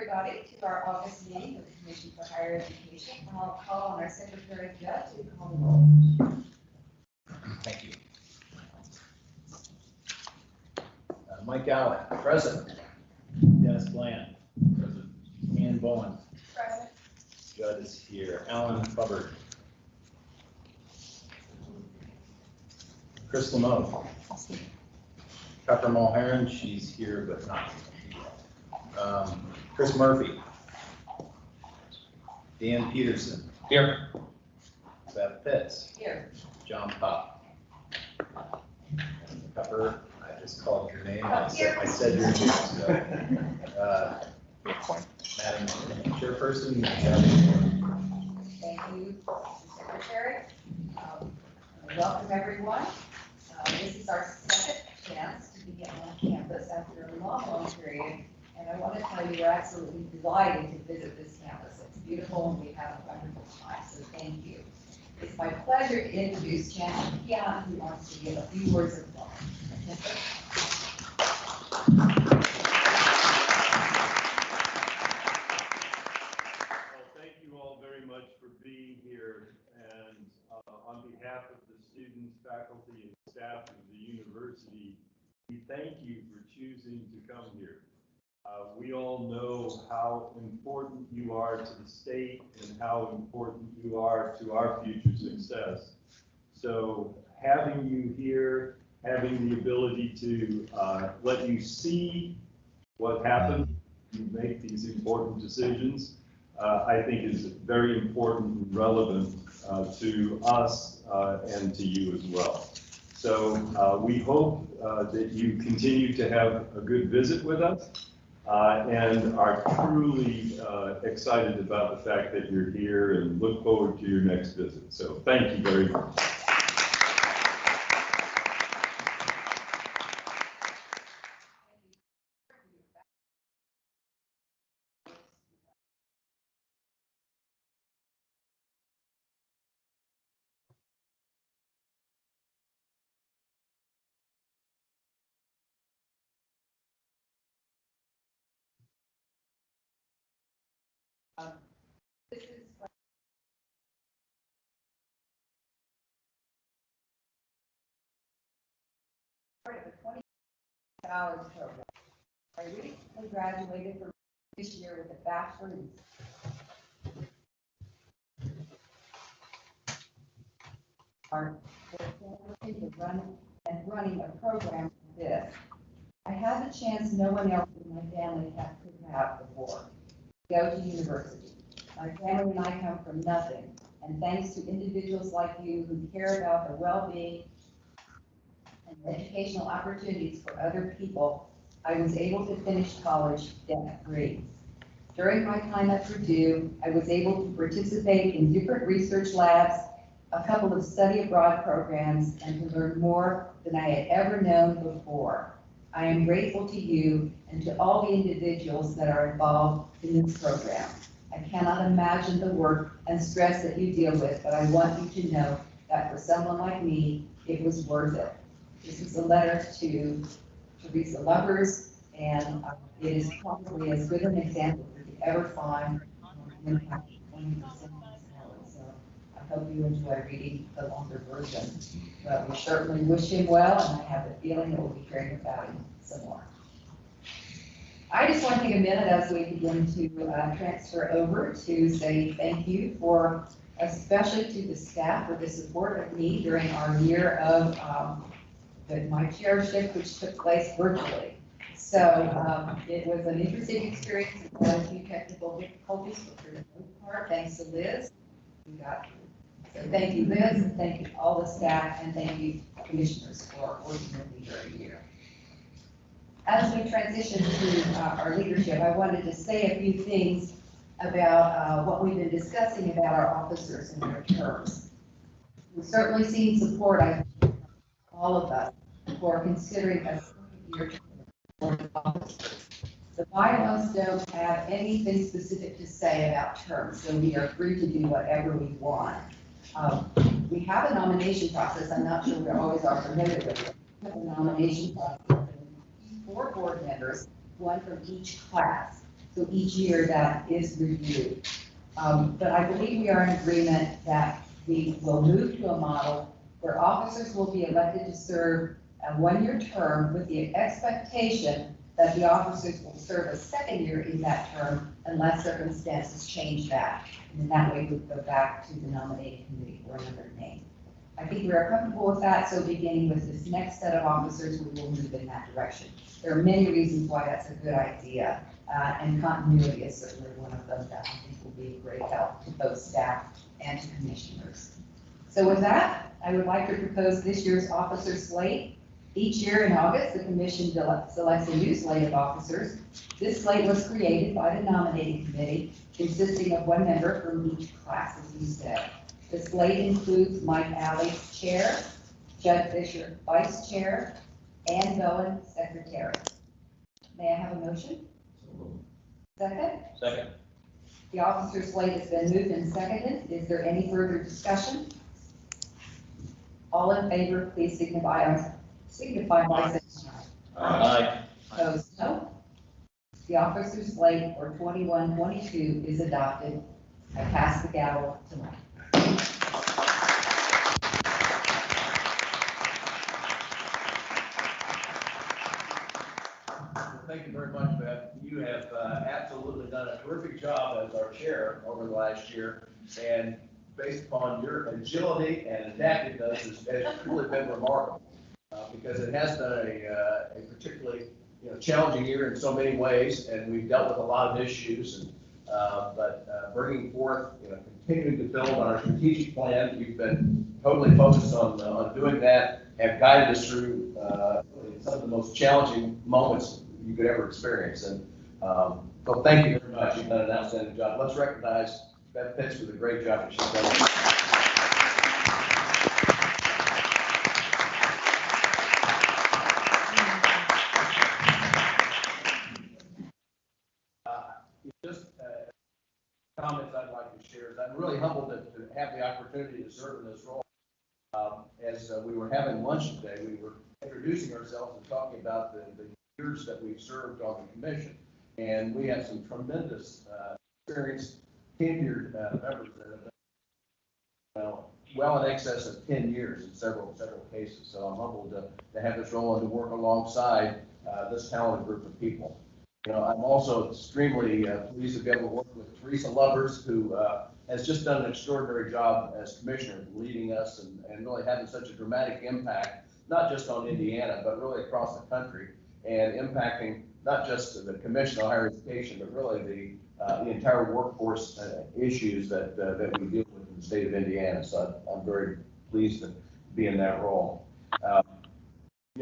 everybody to our August meeting of the Commission for Higher Education. And I'll call on our Secretary Judd to call the roll. Thank you. Mike Allen, present. Dennis Bland, present. Ann Bowen, Present. Judd is here. Alan Hubbard. Chris Lameau. Pepper Mulheron, she's here but not. Chris Murphy. Dan Peterson. Here. Beth Pitts. Here. John Pop. Pepper, I just called your name. I said your name. So, Madam Chairperson. Thank you, Secretary. Welcome, everyone. This is our second chance to be on campus after a long period. And I want to tell you, we're absolutely delighted to visit this campus. It's beautiful and we have a wonderful time, so thank you. It's my pleasure to introduce Chancellor Keon, who wants to give a few words of welcome. Well, thank you all very much for being here. And on behalf of the students, faculty, and staff of the university, we thank you for choosing to come here. We all know how important you are to the state and how important you are to our future success. So having you here, having the ability to let you see what happens when you make these important decisions, I think is very important and relevant to us and to you as well. So we hope that you continue to have a good visit with us. And are truly excited about the fact that you're here and look forward to your next visit. So thank you very much. This is part of a 20 hours program. I recently graduated from this year with a bachelor's. Running a program like this. I had a chance no one else in my family could have before. Go to university. My family and I come from nothing, and thanks to individuals like you who care about the well-being and educational opportunities for other people, I was able to finish college debt-free. During my time at Purdue, I was able to participate in different research labs, a couple of study abroad programs, and to learn more than I had ever known before. I am grateful to you and to all the individuals that are involved in this program. I cannot imagine the work and stress that you deal with, but I want you to know that for someone like me, it was worth it. This is a letter to Teresa Lovers, and it is probably as good an example as you ever find in the 20%. So I hope you enjoy reading the longer version. But we certainly wish him well, and I have a feeling that we'll be hearing about him some more. I just want to take a minute as we begin to transfer over to say thank you for, especially to the staff for the support of me during our year of my chairship, which took place virtually. So it was an interesting experience. It had a few technical difficulties, but for the most part, thanks to Liz, we got through. So thank you, Liz, and thank you all the staff, and thank you commissioners for working with me during the year. As we transition to our leadership, I wanted to say a few things about what we've been discussing about our officers and their terms. We've certainly seen support, I think, all of us, for considering a 7-year term for officers. The bylaws don't have anything specific to say about terms, so we are free to do whatever we want. We have a nomination process. I'm not sure we always are familiar with it. We have a nomination process. 4 board members, 1 from each class. So each year that is reviewed. But I believe we are in agreement that we will move to a model where officers will be elected to serve a one-year term with the expectation that the officers will serve a second year in that term unless circumstances change that. And in that way, we go back to the nominating committee for another name. I think we are comfortable with that, so beginning with this next set of officers, we will move in that direction. There are many reasons why that's a good idea, and continuity is certainly one of them that I think will be a great help to both staff and to commissioners. So with that, I would like to propose this year's officer slate. Each year in August, the commission selects a new slate of officers. This slate was created by the nominating committee, consisting of one member from each class, as you said. The slate includes Mike Alley, chair, Judd Fisher, vice chair, Ann Bowen, secretary. May I have a motion? Second? Second. The officer slate has been moved and seconded. Is there any further discussion? All in favor, please signify by saying aye. Aye. Opposed, no. The officer slate for 21-22 is adopted. I pass the gavel to Mike. Thank you very much, Beth. You have absolutely done a terrific job as our chair over the last year, and based upon your agility and adaptiveness, has really been remarkable because it has been a particularly challenging year in so many ways, and we've dealt with a lot of issues. And but bringing forth, continuing to build on our strategic plan, you've been totally focused on doing that, have guided us through some of the most challenging moments you could ever experience. And so thank you very much. You've done an outstanding job. Let's recognize Beth Pitts for the great job that she's done. Just comments I'd like to share is I'm really humbled to have the opportunity to serve in this role. As we were having lunch today, we were introducing ourselves and talking about the years that we've served on the commission. And we have some tremendous experienced tenured members that have been well in excess of 10 years in several cases. So I'm humbled to have this role and to work alongside this talented group of people. I'm also extremely pleased to be able to work with Teresa Lovers, who has just done an extraordinary job as commissioner, leading us and really having such a dramatic impact, not just on Indiana, but really across the country, and impacting not just the Commission on Higher Education, but really the entire workforce issues that we deal with in the state of Indiana. So I'm very pleased to be in that role.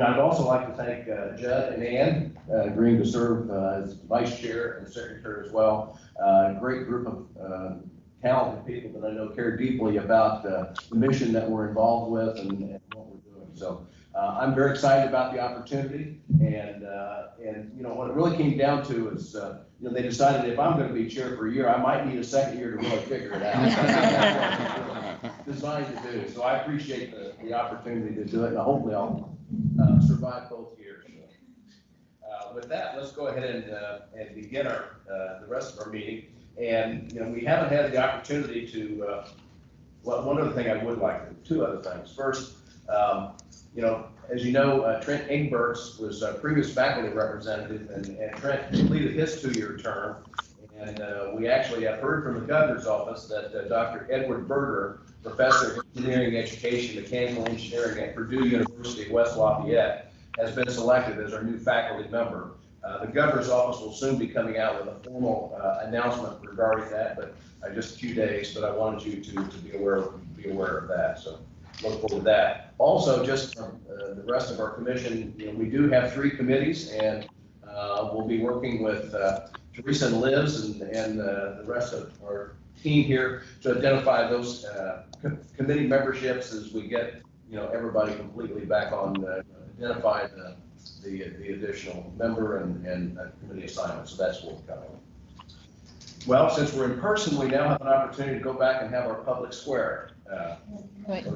I'd also like to thank Judd and Ann agreeing to serve as vice chair and secretary as well. A great group of talented people that I know care deeply about the mission that we're involved with and what we're doing. So I'm very excited about the opportunity, and what it really came down to is they decided if I'm going to be chair for a year, I might need a second year to really figure it out. That's what it's designed to do. So I appreciate the opportunity to do it, and hopefully I'll survive both years. With that, let's go ahead and begin the rest of our meeting. And we haven't had the opportunity to. Well, one other thing I would like to do. Two other things. First, as you know, Trent Ingberts was a previous faculty representative, and Trent completed his 2-year term. And we actually have heard from the governor's office that Dr. Edward Berger, professor of engineering education, mechanical engineering at Purdue University, West Lafayette, has been selected as our new faculty member. The governor's office will soon be coming out with a formal announcement regarding that, but just a few days. But I wanted you to be aware of that. So look forward to that. Also, just from the rest of our commission, we do have 3 committees, and we'll be working with Teresa and Liz and the rest of our team here to identify those committee memberships as we get everybody completely back on identify the additional member and committee assignment. So that's what's coming. Well, since we're in person, we now have an opportunity to go back and have our public swear. Right.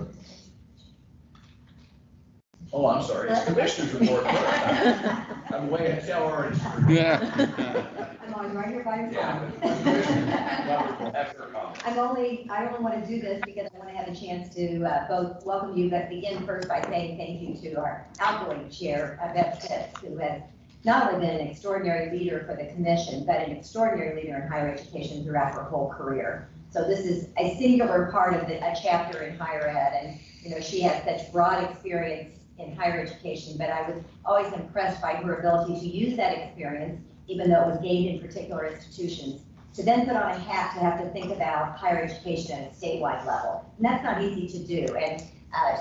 Oh, I'm sorry, it's commissioner's report. I'm way ahead, tell Orange. I'm on right here by your Yeah. side. After a comment. I only want to do this because I want to have a chance to both welcome you, but begin first by saying thank you to our outgoing chair, Beth Stitz, who has not only been an extraordinary leader for the commission, but an extraordinary leader in higher education throughout her whole career. So this is a singular part of a chapter in higher ed, and she has such broad experience in higher education, but I was always impressed by her ability to use that experience, even though it was gained in particular institutions, to then put on a hat to have to think about higher education at a statewide level. And that's not easy to do. And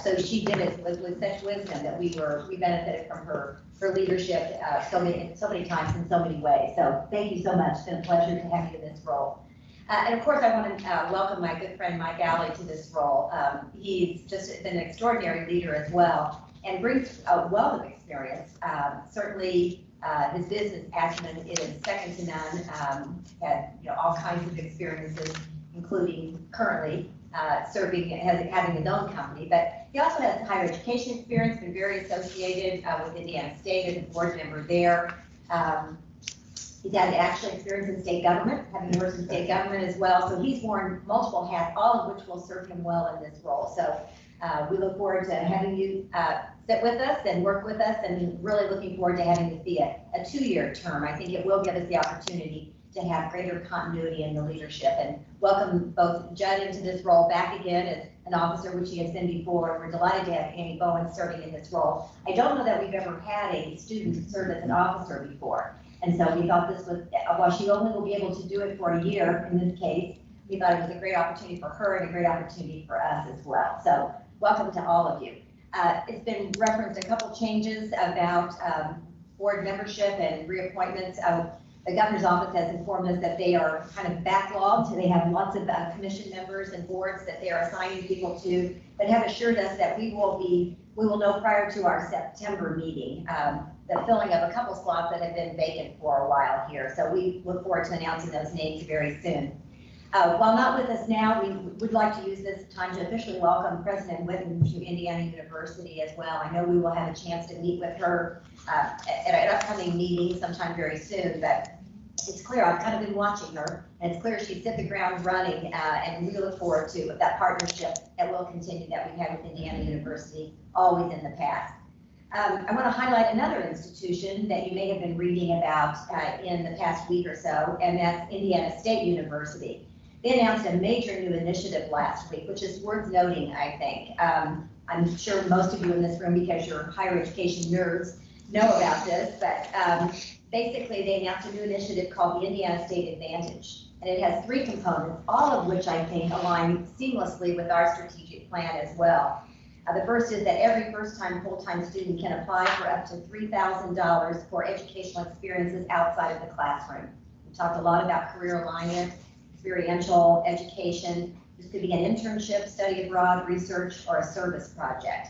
so she did it with such wisdom that we benefited from her leadership so many times in so many ways. So thank you so much. It's been a pleasure to have you in this role. And of course, I want to welcome my good friend Mike Alley to this role. He's just been an extraordinary leader as well, and brings a wealth of experience. Certainly, his business acumen is second to none. Had all kinds of experiences, including currently having his own company. But he also has higher education experience, been very associated with Indiana State as a board member there. He's had actual experience in state government, having worked in state government as well. So he's worn multiple hats, all of which will serve him well in this role. So we look forward to having you sit with us and work with us, and really looking forward to having this be a 2-year term. I think it will give us the opportunity to have greater continuity in the leadership, and welcome both Judd into this role back again as an officer, which he has been before. We're delighted to have Annie Bowen serving in this role. I don't know that we've ever had a student serve as an officer before. And so we thought this was, while she only will be able to do it for a year in this case, we thought it was a great opportunity for her and a great opportunity for us as well. So welcome to all of you. It's been referenced a couple changes about board membership and reappointments. The governor's office has informed us that they are kind of backlogged. They have lots of commission members and boards that they are assigning people to, but have assured us that we will know prior to our September meeting the filling of a couple slots that have been vacant for a while here. So we look forward to announcing those names very soon. While not with us now, we would like to use this time to officially welcome President Whitman to Indiana University as well. I know we will have a chance to meet with her at an upcoming meeting sometime very soon, but it's clear, I've kind of been watching her, and it's clear she's hit the ground running, and we look forward to that partnership that will continue that we've had with Indiana University always in the past. I want to highlight another institution that you may have been reading about in the past week or so, and that's Indiana State University. They announced a major new initiative last week, which is worth noting, I think. I'm sure most of you in this room, because you're higher education nerds, know about this, but basically they announced a new initiative called the Indiana State Advantage. And it has 3 components, all of which I think align seamlessly with our strategic plan as well. The first is that every first-time full-time student can apply for up to $3,000 for educational experiences outside of the classroom. We talked a lot about career alignment, experiential education. This could be an internship, study abroad, research, or a service project.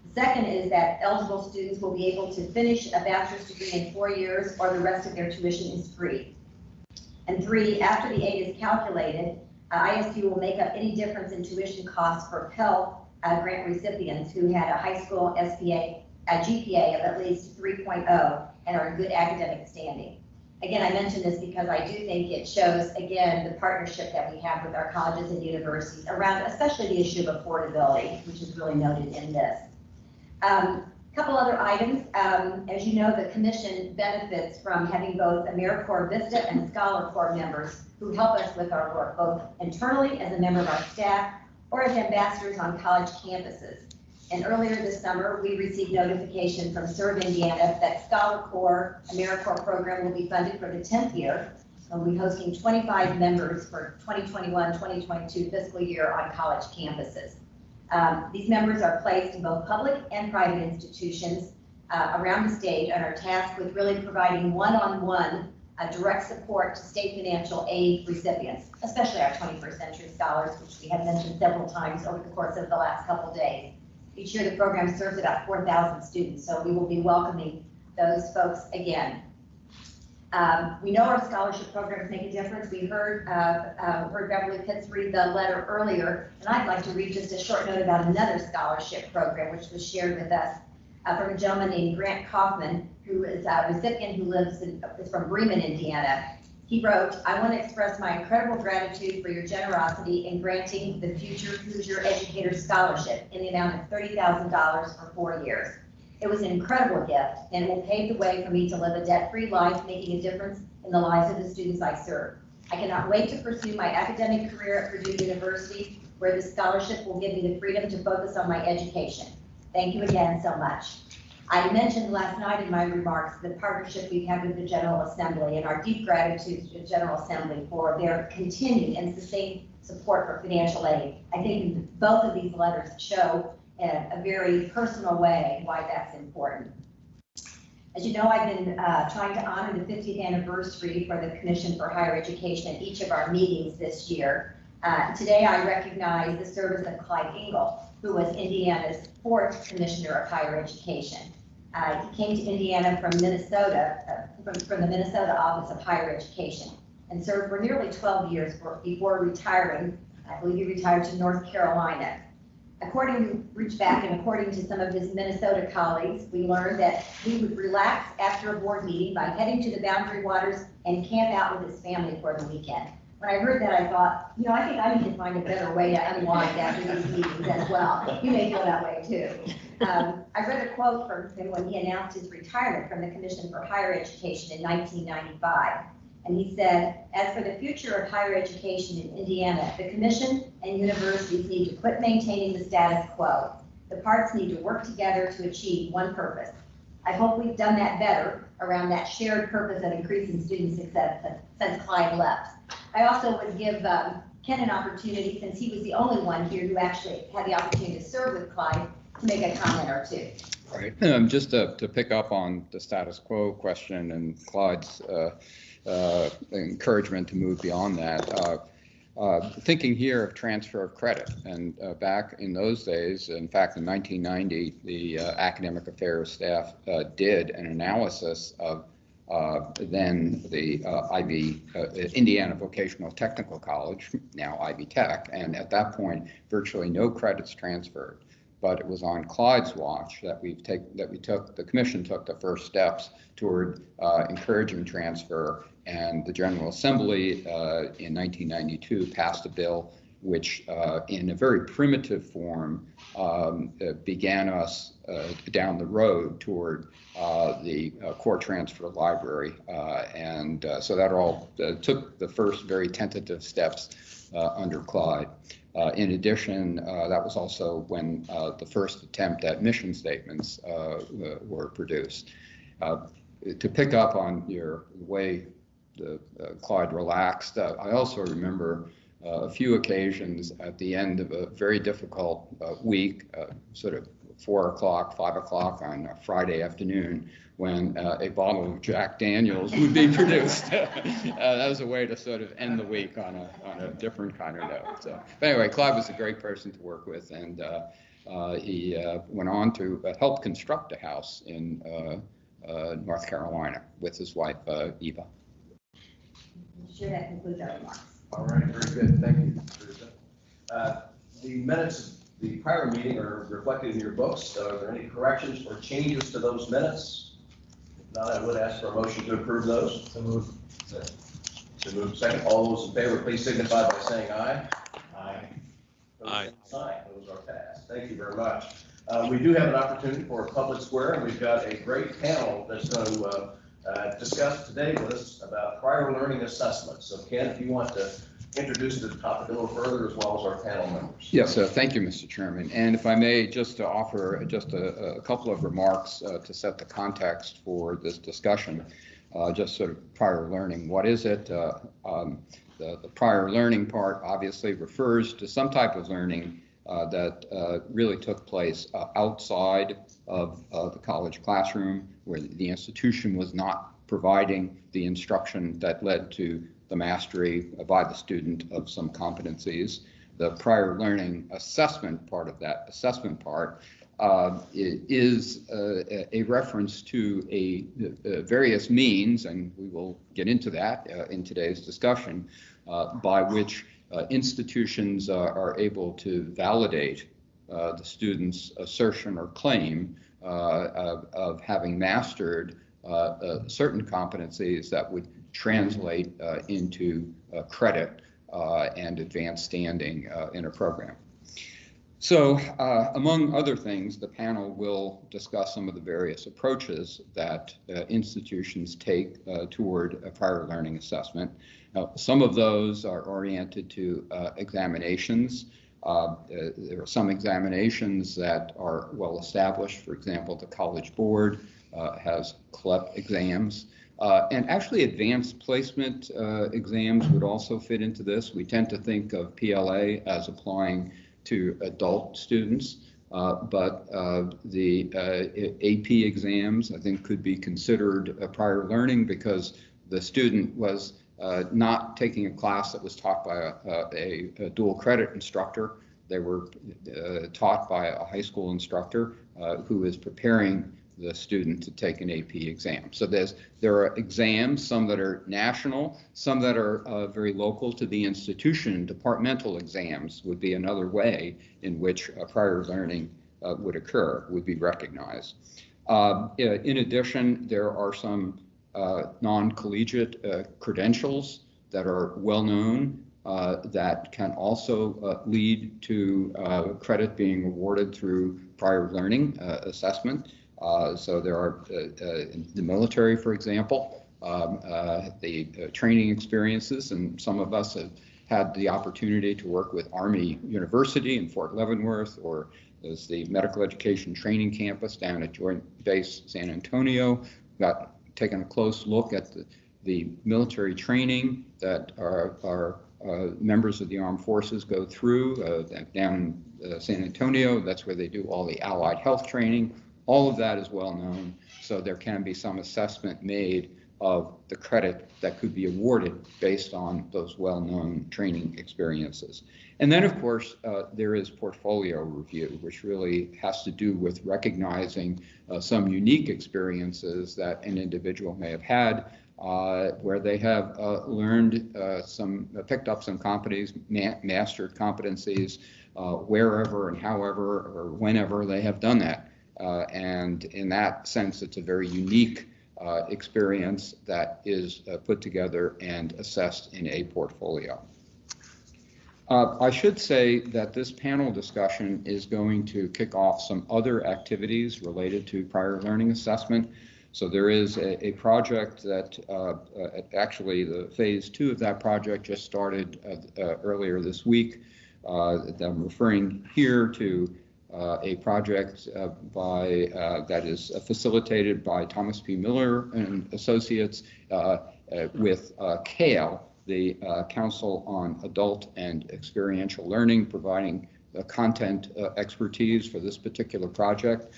The second is that eligible students will be able to finish a bachelor's degree in 4 years, or the rest of their tuition is free. And 3, after the aid is calculated, ISU will make up any difference in tuition costs for Pell grant recipients who had a high school GPA of at least 3.0 and are in good academic standing. Again, I mention this because I do think it shows, again, the partnership that we have with our colleges and universities around, especially the issue of affordability, which is really noted in this. A couple other items. As you know, the commission benefits from having both AmeriCorps Vista and Scholar Corps members who help us with our work, both internally as a member of our staff or as ambassadors on college campuses. And earlier this summer, we received notification from Serve Indiana that Scholar Corps AmeriCorps program will be funded for the 10th year. We'll be hosting 25 members for 2021-2022 fiscal year on college campuses. These members are placed in both public and private institutions around the state and are tasked with really providing one-on-one direct support to state financial aid recipients, especially our 21st century scholars, which we have mentioned several times over the course of the last couple days. Each year the program serves about 4,000 students, so we will be welcoming those folks again. We know our scholarship programs make a difference. We heard Beverly Pitts read the letter earlier, and I'd like to read just a short note about another scholarship program which was shared with us. from a gentleman named Grant Kaufman, who is a recipient who is from Bremen, Indiana. He wrote, "I want to express my incredible gratitude for your generosity in granting the Future Hoosier Educator Scholarship in the amount of $30,000 for 4 years. It was an incredible gift and will pave the way for me to live a debt-free life, making a difference in the lives of the students I serve. I cannot wait to pursue my academic career at Purdue University, where the scholarship will give me the freedom to focus on my education. Thank you again so much." I mentioned last night in my remarks the partnership we've had with the General Assembly and our deep gratitude to the General Assembly for their continued and sustained support for financial aid. I think both of these letters show in a very personal way why that's important. As you know, I've been trying to honor the 50th anniversary for the Commission for Higher Education at each of our meetings this year. Today, I recognize the service of Clyde Engel, who was Indiana's 4th Commissioner of Higher Education. He came to Indiana from Minnesota, from the Minnesota Office of Higher Education, and served for nearly 12 years before retiring. I believe he retired to North Carolina. According to some of his Minnesota colleagues, we learned that he would relax after a board meeting by heading to the Boundary Waters and camp out with his family for the weekend. When I heard that, I thought, I think I need to find a better way to unwind after these meetings as well. You may feel that way too. I read a quote from him when he announced his retirement from the Commission for Higher Education in 1995. And he said, "As for the future of higher education in Indiana, the Commission and universities need to quit maintaining the status quo. The parts need to work together to achieve one purpose. I hope we've done that better around that shared purpose of increasing student success since Clyde left." I also would give Ken an opportunity, since he was the only one here who actually had the opportunity to serve with Clyde, to make a comment or two. Right. Just to pick up on the status quo question and Clyde's encouragement to move beyond that. Thinking here of transfer of credit, and back in those days, in fact, in 1990, the academic affairs staff did an analysis of then the Indiana Vocational Technical College, now Ivy Tech, and at that point, virtually no credits transferred. But it was on Clyde's watch that the commission took the first steps toward encouraging transfer, and the General Assembly in 1992 passed a bill which, in a very primitive form, began us down the road toward the core transfer library, and so that all took the first very tentative steps under Clyde. In addition, that was also when the first attempt at mission statements were produced. To pick up on your way Clyde relaxed, I also remember a few occasions at the end of a very difficult week, sort of 4 o'clock, 5 o'clock on a Friday afternoon, when a bottle of Jack Daniels would be produced. That was a way to sort of end the week on a different kind of note. So, but anyway, Clyde was a great person to work with, and he went on to help construct a house in North Carolina with his wife, Eva. I'm sure that concludes our remarks. All right, very good. Thank you, Teresa. The minutes of the prior meeting are reflected in your books. Are there any corrections or changes to those minutes? If not, I would ask for a motion to approve those. So moved. So moved. Second. All those in favor, please signify by saying aye. Aye. Aye. Those are passed. Thank you very much. We do have an opportunity for a public square, and we've got a great panel that's going to discuss today with us about prior learning assessment. So Ken, if you want to introduce the topic a little further, as well as our panel members. Yes, thank you, Mr. Chairman. And if I may, just to offer just a couple of remarks to set the context for this discussion, just sort of prior learning. What is it? The prior learning part obviously refers to some type of learning that really took place outside of the college classroom, where the institution was not providing the instruction that led to the mastery by the student of some competencies. The prior learning assessment part of that assessment part is a reference to various means, and we will get into that in today's discussion, by which institutions are able to validate the student's assertion or claim of having mastered certain competencies that would translate into credit and advanced standing in a program. So, among other things, the panel will discuss some of the various approaches that institutions take toward a prior learning assessment. Now, some of those are oriented to examinations. There are some examinations that are well established. For example, the College Board has CLEP exams. And actually, advanced placement exams would also fit into this. We tend to think of PLA as applying to adult students, but the AP exams, I think, could be considered prior learning because the student was not taking a class that was taught by a dual credit instructor. They were taught by a high school instructor who is preparing the student to take an AP exam. So there are exams, some that are national, some that are very local to the institution. Departmental exams would be another way in which prior learning would occur, would be recognized. In addition, there are some non-collegiate credentials that are well known that can also lead to credit being awarded through prior learning assessment. So there are in the military, for example, the training experiences, and some of us have had the opportunity to work with Army University in Fort Leavenworth, or as the medical education training campus down at Joint Base San Antonio. Got taken a close look at the military training that our members of the armed forces go through down in San Antonio. That's where they do all the allied health training. All of that is well known, so there can be some assessment made of the credit that could be awarded based on those well-known training experiences. And then, of course, there is portfolio review, which really has to do with recognizing some unique experiences that an individual may have had, where they have learned picked up some competencies, mastered competencies, wherever and however or whenever they have done that. And in that sense, it's a very unique experience that is put together and assessed in a portfolio. I should say that this panel discussion is going to kick off some other activities related to prior learning assessment. So there is a project that actually the phase 2 of that project just started earlier this week. I'm referring here to a project that is facilitated by Thomas P. Miller and Associates with CALE, the Council on Adult and Experiential Learning, providing content expertise for this particular project.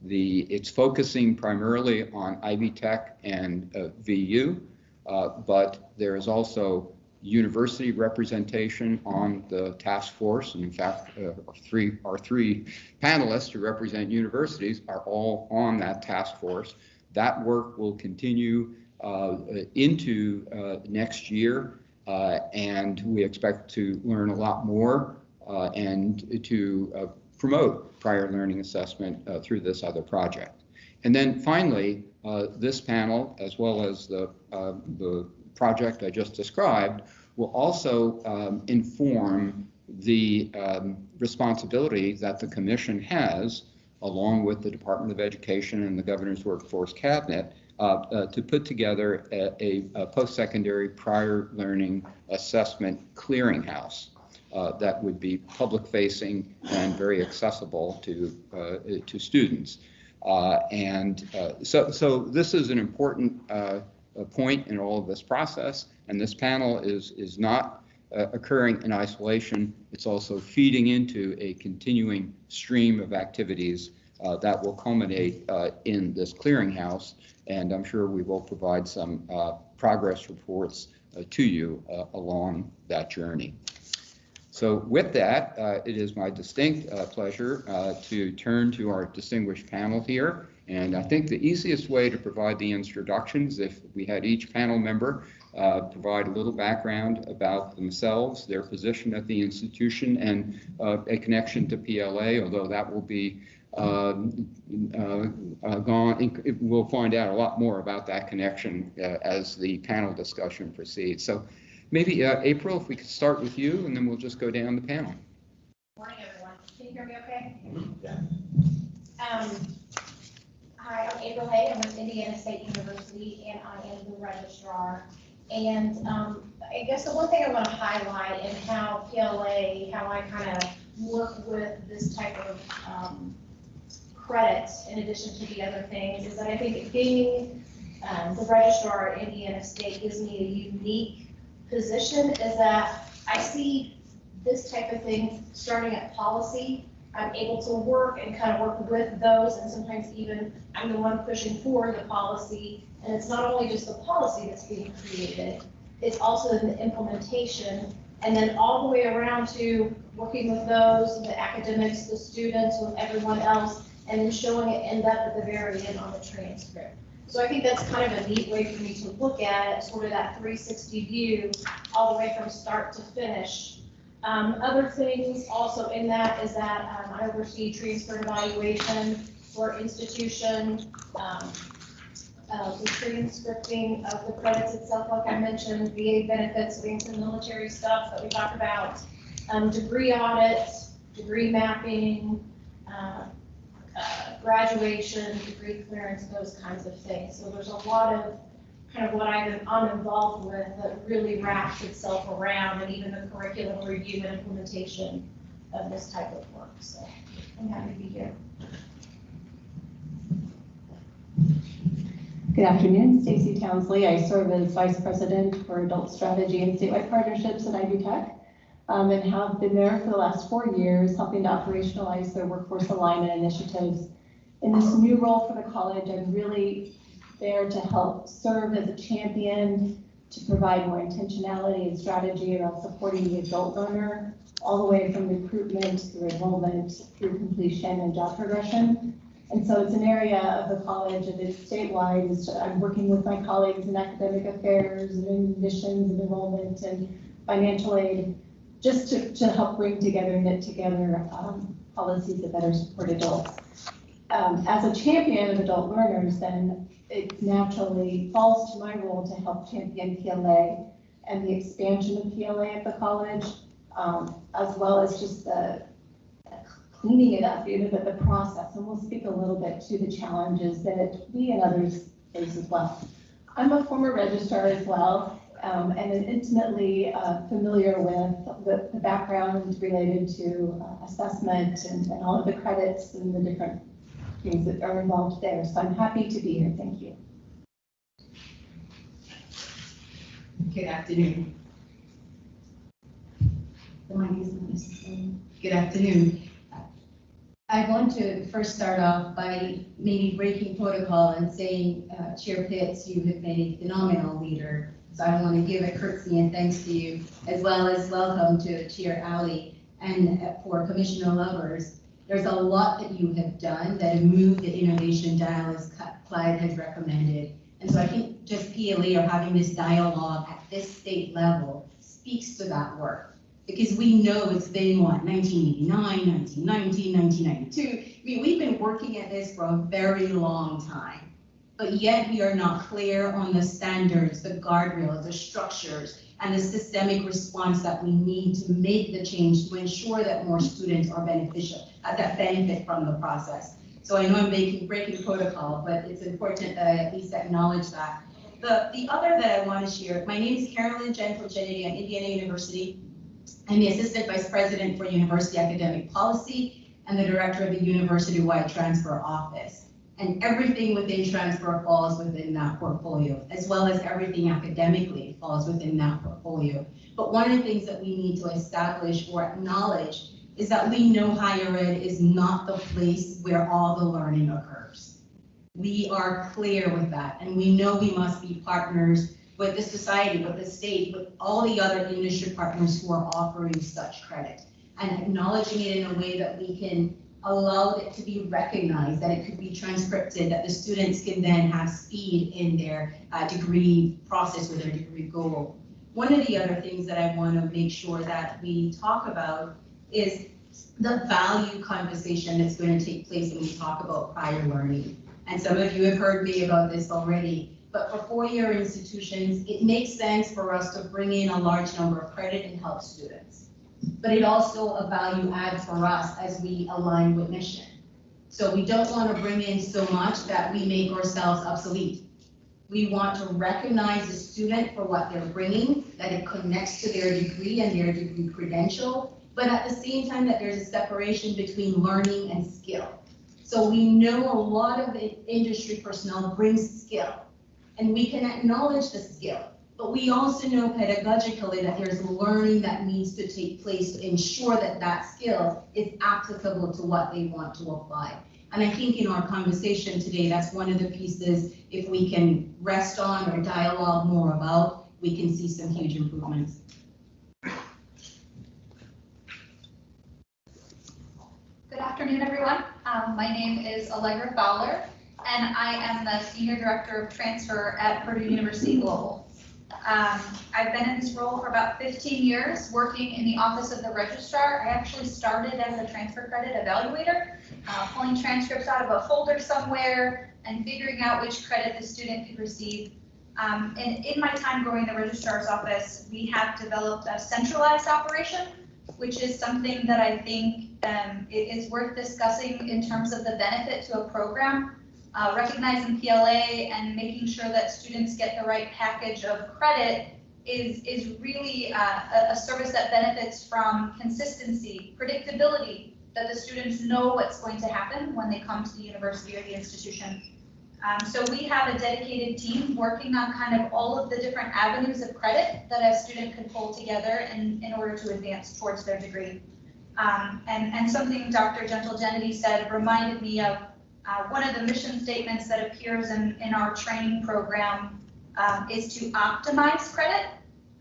It's focusing primarily on Ivy Tech and VU, but there is also university representation on the task force. And in fact, our three panelists who represent universities are all on that task force. That work will continue into next year, and we expect to learn a lot more and to promote prior learning assessment through this other project. And then finally, this panel, as well as the project I just described, will also inform the responsibility that the Commission has, along with the Department of Education and the Governor's Workforce Cabinet, to put together a post-secondary prior learning assessment clearinghouse that would be public-facing and very accessible to students. So this is an important point in all of this process, and this panel is not occurring in isolation. It's also feeding into a continuing stream of activities that will culminate in this clearinghouse, and I'm sure we will provide some progress reports to you along that journey. So with that, it is my distinct pleasure to turn to our distinguished panel here. And I think the easiest way to provide the introductions, if we had each panel member provide a little background about themselves, their position at the institution, and a connection to PLA, although that will be we'll find out a lot more about that connection as the panel discussion proceeds. So maybe April, if we could start with you, and then we'll just go down the panel. Morning, everyone. Can you hear me okay? Yeah. Hi, I'm April Hay. I'm with Indiana State University, and I am the registrar. And I guess the one thing I want to highlight and how PLA, how I kind of work with this type of credits in addition to the other things is that I think being the registrar at Indiana State gives me a unique position, is that I see this type of thing starting at policy. I'm able to work and kind of work with those, and sometimes even I'm the one pushing for the policy. And it's not only just the policy that's being created, it's also the implementation, and then all the way around to working with those, the academics, the students, with everyone else, and then showing it end up at the very end on the transcript. So I think that's kind of a neat way for me to look at it, sort of that 360 view, all the way from start to finish. Other things also in that is that I oversee transfer and evaluation for institution, the transcripting of the credits itself, like I mentioned, VA benefits, doing some military stuff that we talked about, degree audits, degree mapping, graduation, degree clearance, those kinds of things. So there's a lot of kind of what I'm involved with that really wraps itself around, and even the curriculum review and implementation of this type of work. So I'm happy to be here. Good afternoon, Stacy Townsley. I serve as Vice President for Adult Strategy and Statewide Partnerships at Ivy Tech, and have been there for the last 4 years, helping to operationalize their workforce alignment initiatives. In this new role for the college, I'm really there to help serve as a champion, to provide more intentionality and strategy around supporting the adult learner, all the way from recruitment through enrollment, through completion and job progression. And so it's an area of the college that is statewide. I'm working with my colleagues in academic affairs and in admissions and enrollment and financial aid, just to help bring together, knit together policies that better support adults. As a champion of adult learners, then it naturally falls to my role to help champion PLA and the expansion of PLA at the college, as well as just the cleaning it up, the process. And we'll speak a little bit to the challenges that we and others face as well. I'm a former registrar as well, and am intimately familiar with the background related to assessment and all of the credits and the different things that are involved there. So I'm happy to be here. Thank you. Good afternoon. The mic is not necessary. Good afternoon. I want to first start off by maybe breaking protocol and saying, Chair Pitts, you have been a phenomenal leader. So I want to give a curtsy and thanks to you, as well as welcome to Chair Alley and for Commissioner Lovers. There's a lot that you have done that have moved the innovation dial, as Clyde has recommended. And so I think just PLA or having this dialogue at this state level speaks to that work. Because we know it's been, what, 1989, 1990, 1992. I mean, we've been working at this for a very long time, but yet we are not clear on the standards, the guardrails, the structures, and the systemic response that we need to make the change to ensure that more students are that benefit from the process. So I know I'm breaking protocol, but it's important that I at least acknowledge that. The other that I want to share, my name is Carolyn Gentle-Kennedy at Indiana University. I'm the Assistant Vice President for University Academic Policy and the Director of the University-wide Transfer Office. And everything within transfer falls within that portfolio, as well as everything academically falls within that portfolio. But one of the things that we need to establish or acknowledge is that we know higher ed is not the place where all the learning occurs. We are clear with that, and we know we must be partners with the society, with the state, with all the other industry partners who are offering such credit, and acknowledging it in a way that we can allow it to be recognized, that it could be transcripted, that the students can then have speed in their degree process or their degree goal. One of the other things that I want to make sure that we talk about is the value conversation that's going to take place when we talk about prior learning. And some of you have heard me about this already, but for four-year institutions, it makes sense for us to bring in a large number of credit and help students. But it also a value add for us as we align with mission. So we don't want to bring in so much that we make ourselves obsolete. We want to recognize the student for what they're bringing, that it connects to their degree and their degree credential, but at the same time that there's a separation between learning and skill. So we know a lot of the industry personnel brings skill, and we can acknowledge the skill, but we also know pedagogically that there's learning that needs to take place to ensure that that skill is applicable to what they want to apply. And I think in our conversation today, that's one of the pieces, if we can rest on or dialogue more about, we can see some huge improvements. Good afternoon, everyone. My name is Allegra Fowler, and I am the Senior Director of Transfer at Purdue University Global. I've been in this role for about 15 years, working in the Office of the Registrar. I actually started as a transfer credit evaluator, pulling transcripts out of a folder somewhere and figuring out which credit the student could receive. And in my time going to the Registrar's office, we have developed a centralized operation, which is something that I think it is worth discussing in terms of the benefit to a program. Recognizing PLA and making sure that students get the right package of credit is really a service that benefits from consistency, predictability, that the students know what's going to happen when they come to the university or the institution. So we have a dedicated team working on kind of all of the different avenues of credit that a student could pull together in order to advance towards their degree. And something Dr. Gentle-Kennedy said reminded me of one of the mission statements that appears in our training program is to optimize credit,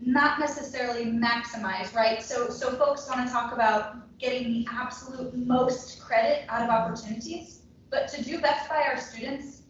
not necessarily maximize, right? So folks want to talk about getting the absolute most credit out of opportunities, but to do best by our students,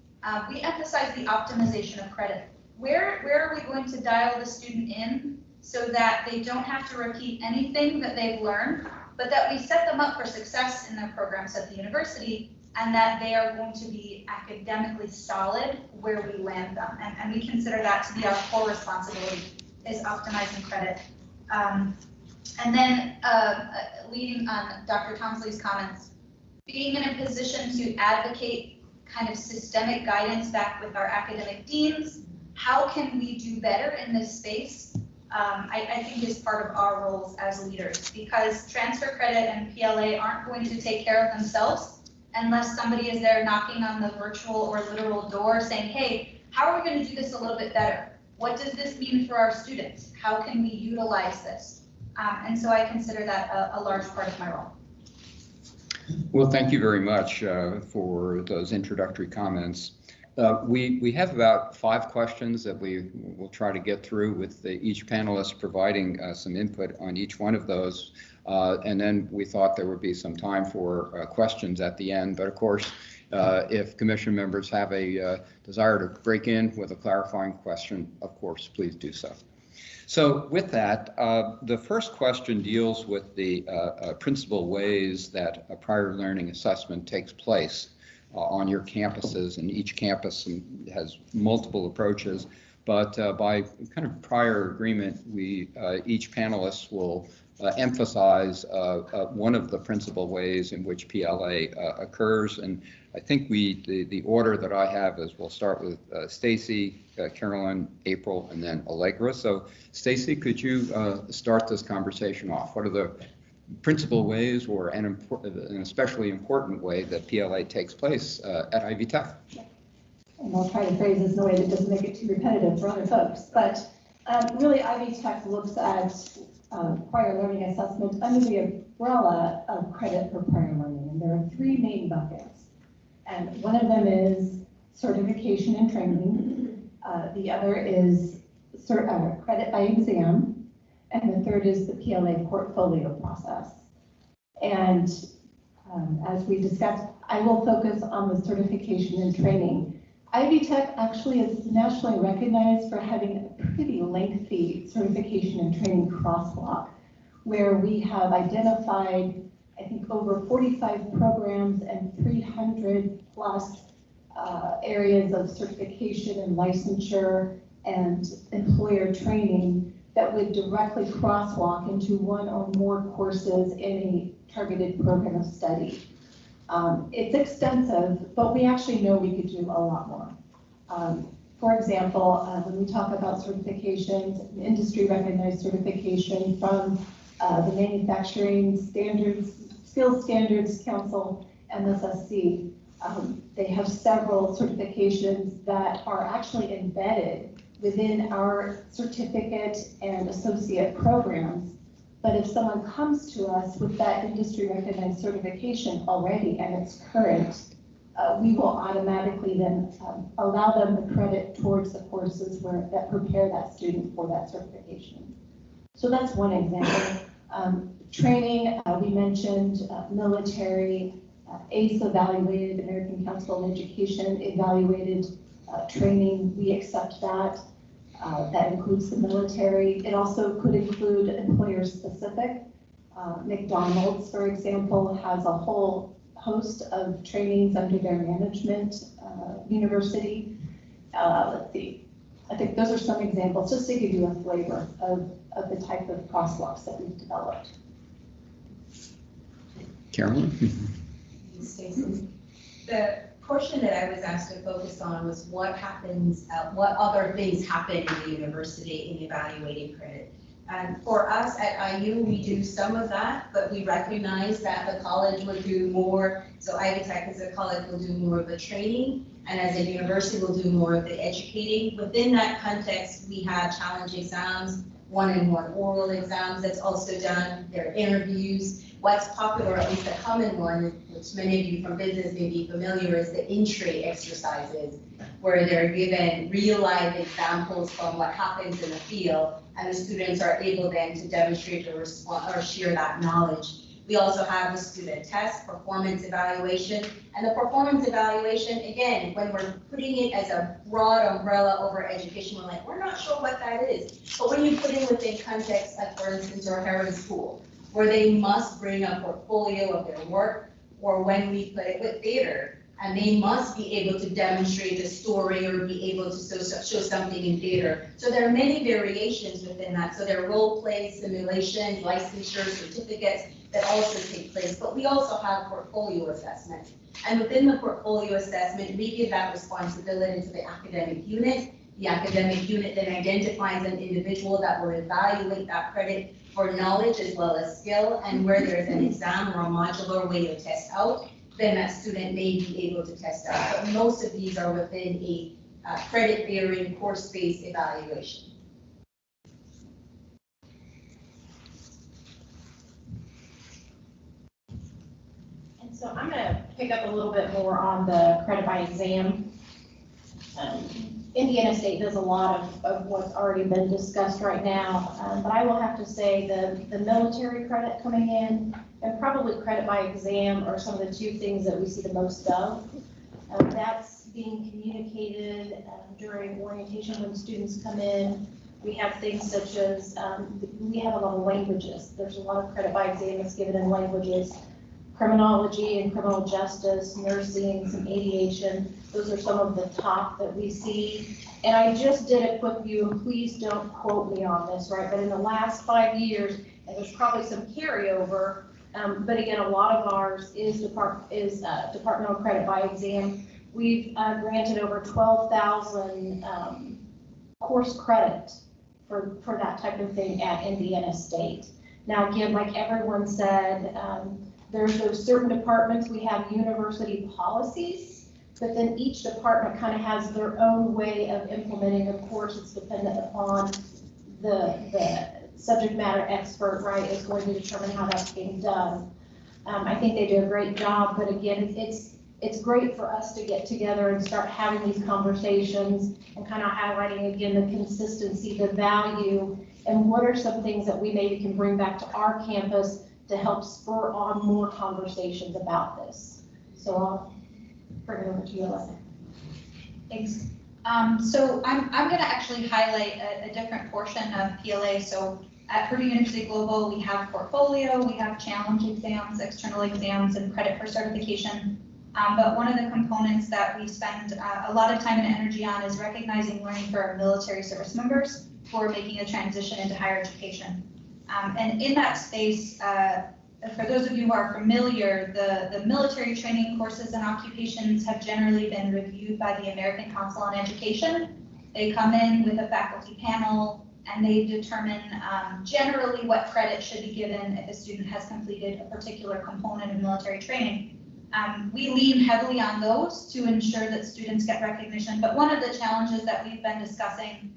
we emphasize the optimization of credit. Where are we going to dial the student in so that they don't have to repeat anything that they've learned, but that we set them up for success in their programs at the university, and that they are going to be academically solid where we land them. And we consider that to be our core responsibility, is optimizing credit. And then leading on Dr. Tomsley's comments, being in a position to advocate kind of systemic guidance back with our academic deans, how can we do better in this space? I think is part of our roles as leaders, because transfer credit and PLA aren't going to take care of themselves unless somebody is there knocking on the virtual or literal door saying, hey, how are we going to do this a little bit better? What does this mean for our students? How can we utilize this? And so I consider that a large part of my role. Well, thank you very much for those introductory comments. We have about 5 questions that we will try to get through, with each panelist providing some input on each one of those. And then we thought there would be some time for questions at the end. But of course, if commission members have a desire to break in with a clarifying question, of course, please do so. So with that, the first question deals with the principal ways that a prior learning assessment takes place on your campuses, and each campus has multiple approaches. But by kind of prior agreement, each panelist will emphasize one of the principal ways in which PLA occurs. And I think the order that I have is we'll start with Stacy, Carolyn, April, and then Allegra. So Stacy, could you start this conversation off? What are the principal ways, or an especially important way, that PLA takes place at Ivy Tech? And I'll try to phrase this in a way that doesn't make it too repetitive for other folks. But really, Ivy Tech looks at prior learning assessment under the umbrella of credit for prior learning. And there are 3 main buckets. And one of them is certification and training. The other is credit by exam. And the third is the PLA portfolio process. And as we discussed, I will focus on the certification and training. Ivy Tech actually is nationally recognized for having a pretty lengthy certification and training crosswalk, where we have identified I think, over 45 programs and 300 plus areas of certification and licensure and employer training that would directly crosswalk into one or more courses in a targeted program of study. It's extensive, but we actually know we could do a lot more. For example, when we talk about certifications, industry recognized certification from the Manufacturing Standards, Skills Standards Council, MSSC, they have several certifications that are actually embedded within our certificate and associate programs. But if someone comes to us with that industry recognized certification already and it's current, we will automatically then allow them the credit towards the courses that prepare that student for that certification. So that's one example. Training, we mentioned military, ACE evaluated, American Council on Education evaluated training, we accept that. That includes the military. It also could include employer-specific. McDonald's, for example, has a whole host of trainings under their management university. Let's see. I think those are some examples, just to give you a flavor of the type of crosswalks that we've developed. Carolyn? Stacey. The portion that I was asked to focus on was what happens, what other things happen in the university in evaluating credit. And for us at IU, we do some of that, but we recognize that the college will do more. So Ivy Tech as a college will do more of the training, and as a university will do more of the educating. Within that context, we have challenge exams, one-on-one oral exams that's also done. There are interviews. What's popular, at least a common one, which many of you from business may be familiar, is the in-tray exercises, where they're given real-life examples from what happens in the field, and the students are able then to demonstrate or respond or share that knowledge. We also have the student test, performance evaluation, and the performance evaluation, again, when we're putting it as a broad umbrella over education, we're like, we're not sure what that is. But when you put it within context, like for instance, our Harris School, where they must bring a portfolio of their work, or when we put it with theater, and they must be able to demonstrate a story or be able to show something in theater. So there are many variations within that. So there are role play, simulations, licensure, certificates that also take place. But we also have portfolio assessment. And within the portfolio assessment, we give that responsibility to the academic unit. The academic unit then identifies an individual that will evaluate that credit for knowledge as well as skill, and where there's an exam or a modular way to test out, then that student may be able to test out. But most of these are within a credit-bearing course-based evaluation. And so I'm going to pick up a little bit more on the credit by exam. Indiana State does a lot of what's already been discussed right now, but I will have to say the military credit coming in and probably credit by exam are some of the two things that we see the most of. That's being communicated during orientation when students come in. We have things such as, we have a lot of languages. There's a lot of credit by exam that's given in languages. Criminology and criminal justice, nursing, some aviation. Those are some of the top that we see. And I just did a quick view, and please don't quote me on this, right? But in the last 5 years, and there's probably some carryover, but again, a lot of ours is departmental credit by exam. We've granted over 12,000 course credit for that type of thing at Indiana State. Now, again, like everyone said, there's those certain departments, we have university policies, but then each department kind of has their own way of implementing. Of course, it's dependent upon the subject matter expert, right, is going to determine how that's being done. I think they do a great job, but again, it's great for us to get together and start having these conversations and kind of highlighting again the consistency, the value, and what are some things that we maybe can bring back to our campus to help spur on more conversations about this. So I'll bring it over to you, Alessa. Thanks. So I'm going to actually highlight a different portion of PLA. So At Purdue University Global, we have portfolio, we have challenge exams, external exams, and credit for certification. But one of the components that we spend a lot of time and energy on is recognizing learning for our military service members who are making a transition into higher education. And in that space, for those of you who are familiar, the military training courses and occupations have generally been reviewed by the American Council on Education. They come in with a faculty panel and they determine generally what credit should be given if a student has completed a particular component of military training. We lean heavily on those to ensure that students get recognition, but one of the challenges that we've been discussing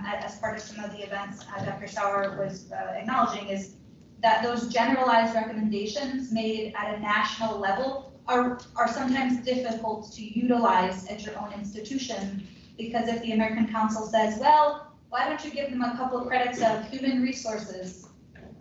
as part of some of the events Dr. Sauer was acknowledging is that those generalized recommendations made at a national level are sometimes difficult to utilize at your own institution, because if the American Council says, well, why don't you give them a couple of credits of human resources,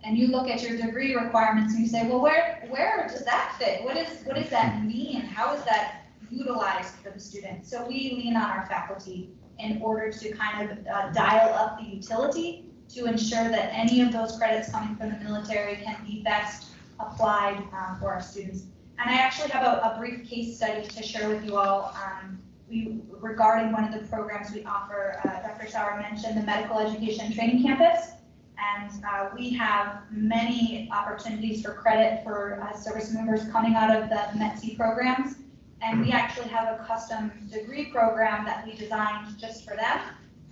and you look at your degree requirements and you say, well, where does that fit? What does that mean? How is that utilized for the student? So we lean on our faculty in order to kind of dial up the utility to ensure that any of those credits coming from the military can be best applied for our students. And I actually have a brief case study to share with you all regarding one of the programs we offer. Dr. Sauer mentioned the Medical Education Training Campus, and we have many opportunities for credit for service members coming out of the METC programs. And we actually have a custom degree program that we designed just for them.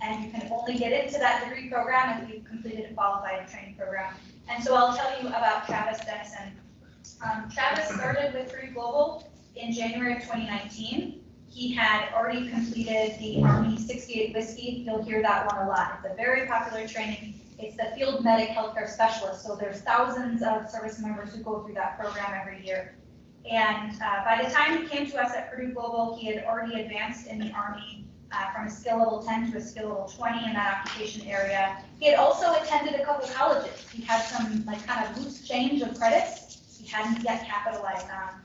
And you can only get into that degree program if you've completed a qualified training program. And so I'll tell you about Travis Dexon. Travis started with Purdue Global in January of 2019. He had already completed the Army 68 Whiskey. You'll hear that one a lot. It's a very popular training. It's the Field Medic Healthcare Specialist. So there's thousands of service members who go through that program every year. And by the time he came to us at Purdue Global, he had already advanced in the Army from a skill level 10 to a skill level 20 in that occupation area. He had also attended a couple colleges. He had some kind of loose change of credits he hadn't yet capitalized on.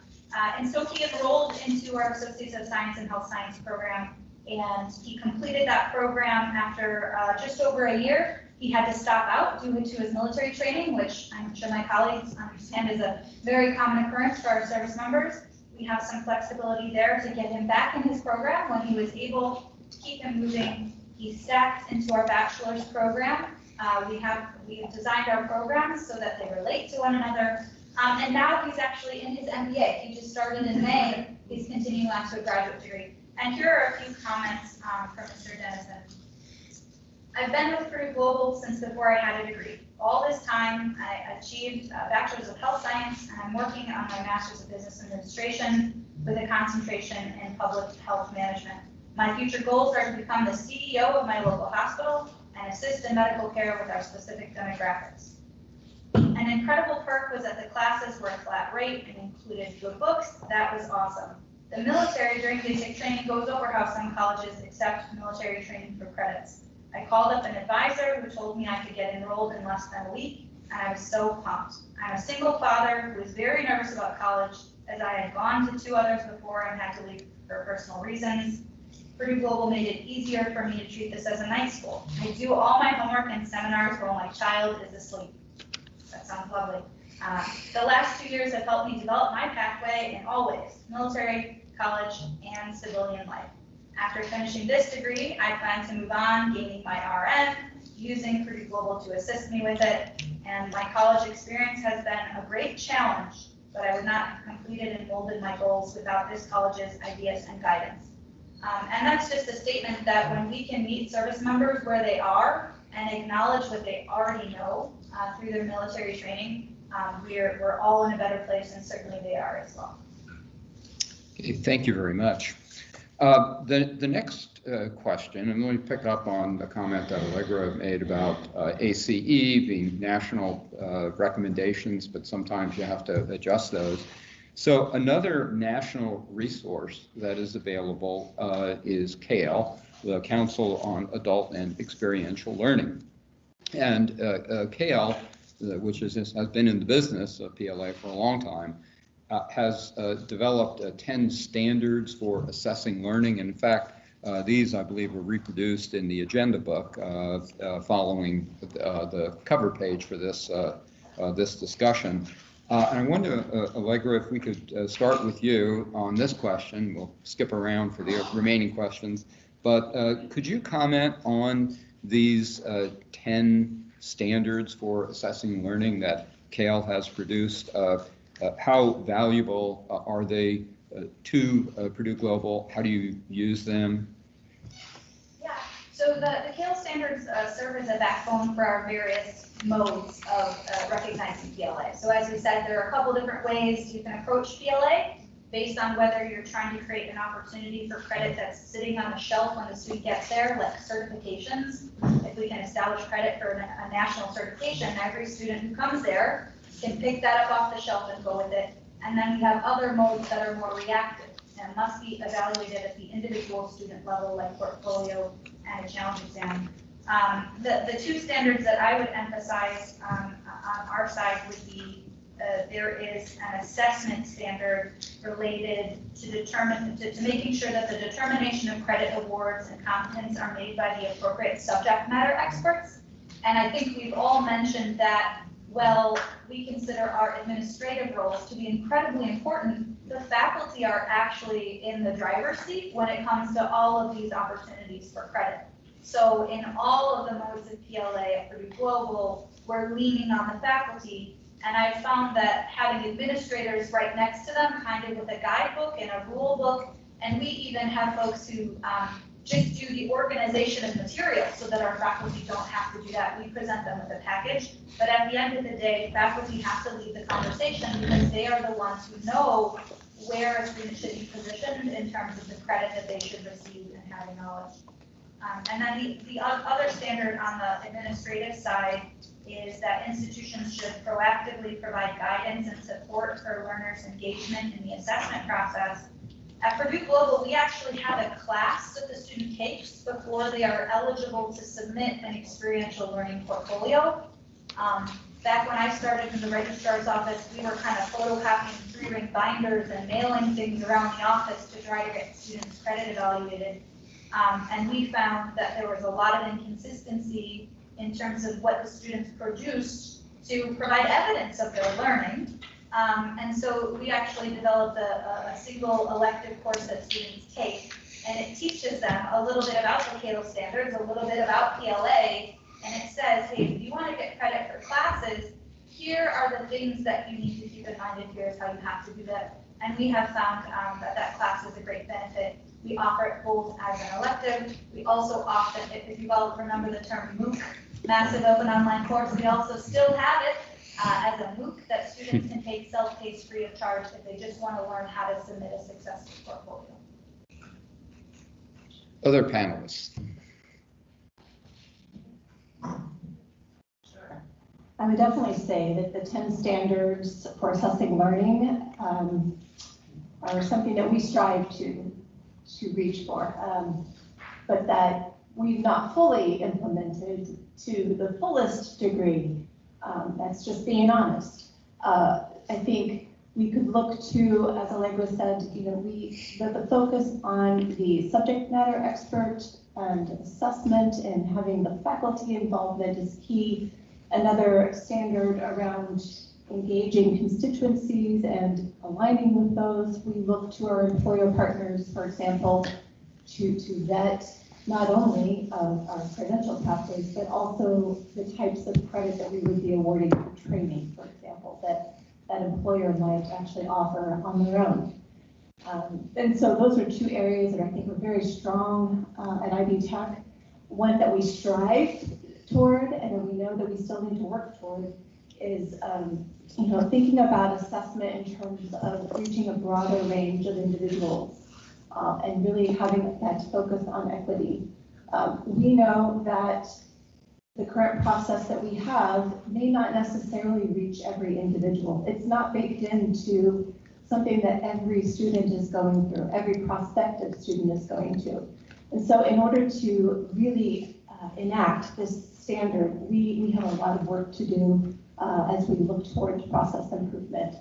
And so he enrolled into our Associates of Science and Health Science program, and he completed that program after just over a year. He had to stop out due to his military training, which I'm sure my colleagues understand is a very common occurrence for our service members. We have some flexibility there to get him back in his program when he was able to keep him moving. He stacked into our bachelor's program. We've designed our programs so that they relate to one another. And now he's actually in his MBA. He just started in May. He's continuing on to a graduate degree. And here are a few comments from Mr. Dennison. I've been with Purdue Global since before I had a degree. All this time, I achieved a Bachelor's of Health Science, and I'm working on my Master's of Business Administration with a concentration in public health management. My future goals are to become the CEO of my local hospital and assist in medical care with our specific demographics. An incredible perk was that the classes were a flat rate and included good books. That was awesome. The military during basic training goes over how some colleges accept military training for credits. I called up an advisor who told me I could get enrolled in less than a week, and I was so pumped. I'm a single father who was very nervous about college, as I had gone to 2 others before and had to leave for personal reasons. Purdue Global made it easier for me to treat this as a night school. I do all my homework and seminars while my child is asleep. That sounds lovely. The last 2 years have helped me develop my pathway in all ways: military, college, and civilian life. After finishing this degree, I plan to move on, gaining my RN, using Purdue Global to assist me with it. And my college experience has been a great challenge, but I would not have completed and molded my goals without this college's ideas and guidance. And that's just a statement that when we can meet service members where they are and acknowledge what they already know through their military training, we're all in a better place, and certainly they are as well. Okay, thank you very much. The next question, and let me pick up on the comment that Allegra made about ACE being national recommendations, but sometimes you have to adjust those. So another national resource that is available is CALE, the Council on Adult and Experiential Learning. And CALE, which has been in the business of PLA for a long time, has developed 10 standards for assessing learning. And in fact, These, I believe, were reproduced in the agenda book following the cover page for this discussion. And I wonder, Allegra, if we could start with you on this question. We'll skip around for the remaining questions. But could you comment on these 10 standards for assessing learning that CALE has produced? How valuable are they to Purdue Global? How do you use them? Yeah, so the CALE standards serve as a backbone for our various modes of recognizing PLA. So as we said, there are a couple different ways you can approach PLA based on whether you're trying to create an opportunity for credit that's sitting on the shelf when the student gets there, like certifications. If we can establish credit for a national certification, every student who comes there can pick that up off the shelf and go with it. And then we have other modes that are more reactive and must be evaluated at the individual student level, like portfolio and a challenge exam. The two standards that I would emphasize on our side would be there is an assessment standard related to making sure that the determination of credit awards and competence are made by the appropriate subject matter experts. And I think we've all mentioned that, well, we consider our administrative roles to be incredibly important. The faculty are actually in the driver's seat when it comes to all of these opportunities for credit. So in all of the modes of PLA at Purdue Global, we're leaning on the faculty. And I've found that having administrators right next to them, kind of with a guidebook and a rule book, and we even have folks who just do the organization of materials so that our faculty don't have to do that. We present them with a package, but at the end of the day, faculty have to lead the conversation because they are the ones who know where a student should be positioned in terms of the credit that they should receive and having knowledge. And then the other standard on the administrative side is that institutions should proactively provide guidance and support for learners' engagement in the assessment process. At Purdue Global, we actually have a class that the student takes before they are eligible to submit an experiential learning portfolio. Back when I started in the registrar's office, we were kind of photocopying 3-ring binders and mailing things around the office to try to get students' credit evaluated. And we found that there was a lot of inconsistency in terms of what the students produced to provide evidence of their learning. And so we actually developed a single elective course that students take, and it teaches them a little bit about the CALE standards, a little bit about PLA, and it says, hey, if you want to get credit for classes, here are the things that you need to keep in mind, and here's how you have to do that. And we have found that class is a great benefit. We offer it both as an elective. We also often, if you all remember the term MOOC, Massive Open Online Course, we also still have it as a MOOC that students can take self-paced free of charge if they just want to learn how to submit a successful portfolio. Other panelists. I would definitely say that the 10 standards for assessing learning are something that we strive to reach for, but that we've not fully implemented to the fullest degree. That's just being honest. I think we could look to, as Allegra said, the focus on the subject matter expert and assessment and having the faculty involvement is key. Another standard around engaging constituencies and aligning with those. We look to our employer partners, for example, to vet not only our credential pathways, but also the types of credit that we would be awarding for training, for example, that employer might actually offer on their own. And so those are two areas that I think are very strong at IB Tech. One that we strive toward, and we know that we still need to work toward, is thinking about assessment in terms of reaching a broader range of individuals and really having that focus on equity. We know that the current process that we have may not necessarily reach every individual. It's not baked into something that every student is going through, every prospective student is going to. And so in order to really enact this standard, we have a lot of work to do as we look towards process improvement,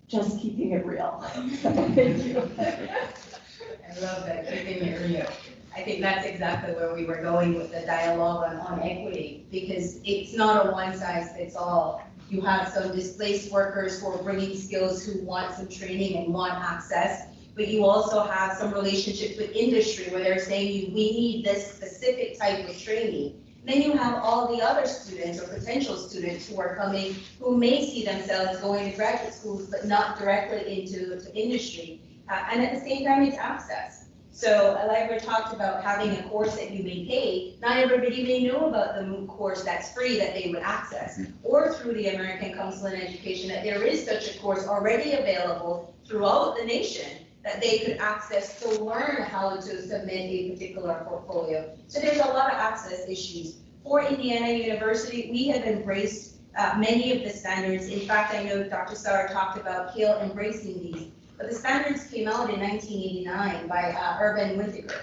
just keeping it real. So, thank you. I love that, keeping it real. I think that's exactly where we were going with the dialogue on equity, because it's not a one size fits all. You have some displaced workers who are bringing skills, who want some training and want access, but you also have some relationships with industry where they're saying we need this specific type of training. Then you have all the other students or potential students who are coming, who may see themselves going to graduate schools, but not directly into industry. And at the same time, it's access. So Allegra talked about having a course that you may pay. Not everybody may know about the MOOC course that's free that they would access, or through the American Council on Education, that there is such a course already available throughout the nation that they could access to learn how to submit a particular portfolio. So there's a lot of access issues. For Indiana University, we have embraced many of the standards. In fact, I know Dr. Sauer talked about Hale embracing these. But the standards came out in 1989 by Urban Whittaker.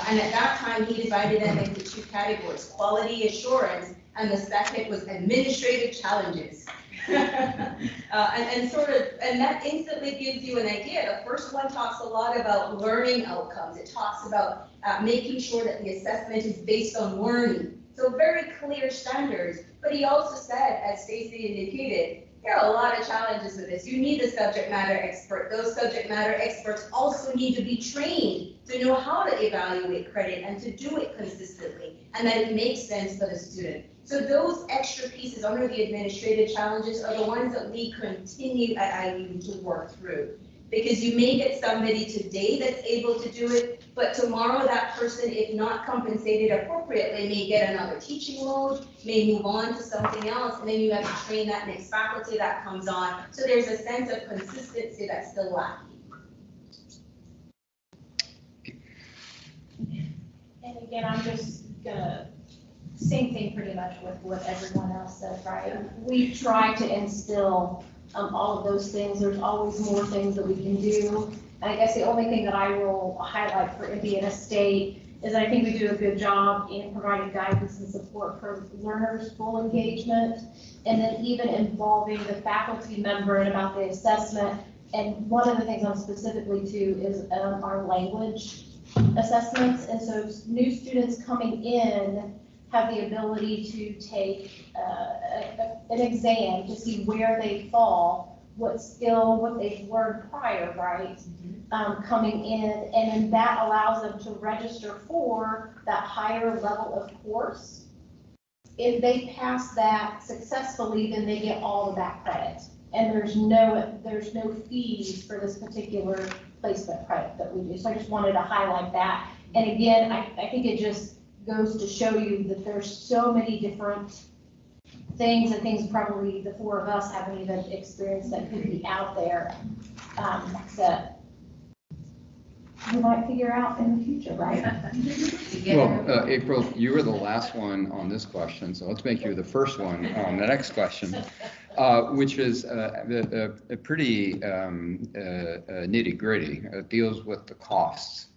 And at that time, he divided them into two categories, quality assurance, and the second was administrative challenges. And that instantly gives you an idea. The first one talks a lot about learning outcomes. It talks about making sure that the assessment is based on learning. So very clear standards. But he also said, as Stacey indicated, there are a lot of challenges with this. You need a subject matter expert. Those subject matter experts also need to be trained to know how to evaluate credit and to do it consistently, and that it makes sense for the student. So those extra pieces under the administrative challenges are the ones that we continue at IU to work through. Because you may get somebody today that's able to do it, but tomorrow that person, if not compensated appropriately, may get another teaching load, may move on to something else, and then you have to train that next faculty that comes on. So there's a sense of consistency that's still lacking. And again, I'm just gonna, same thing pretty much with what everyone else said, right? We try to instill all of those things. There's always more things that we can do. And I guess the only thing that I will highlight for Indiana State is that I think we do a good job in providing guidance and support for learners' full engagement, and then even involving the faculty member in about the assessment. And one of the things I'm specifically to is our language assessments. And so new students coming in have the ability to take an exam to see where they fall, what skill, what they've learned prior, right, coming in, and then that allows them to register for that higher level of course. If they pass that successfully, then they get all of that credit, and there's no fees for this particular placement credit that we do. So I just wanted to highlight that. And again, I think it just goes to show you that there's so many different things and things probably the four of us haven't even experienced that could be out there that we might figure out in the future, right? Well, April, you were the last one on this question, so let's make you the first one on the next question, which is a pretty nitty gritty. It deals with the costs.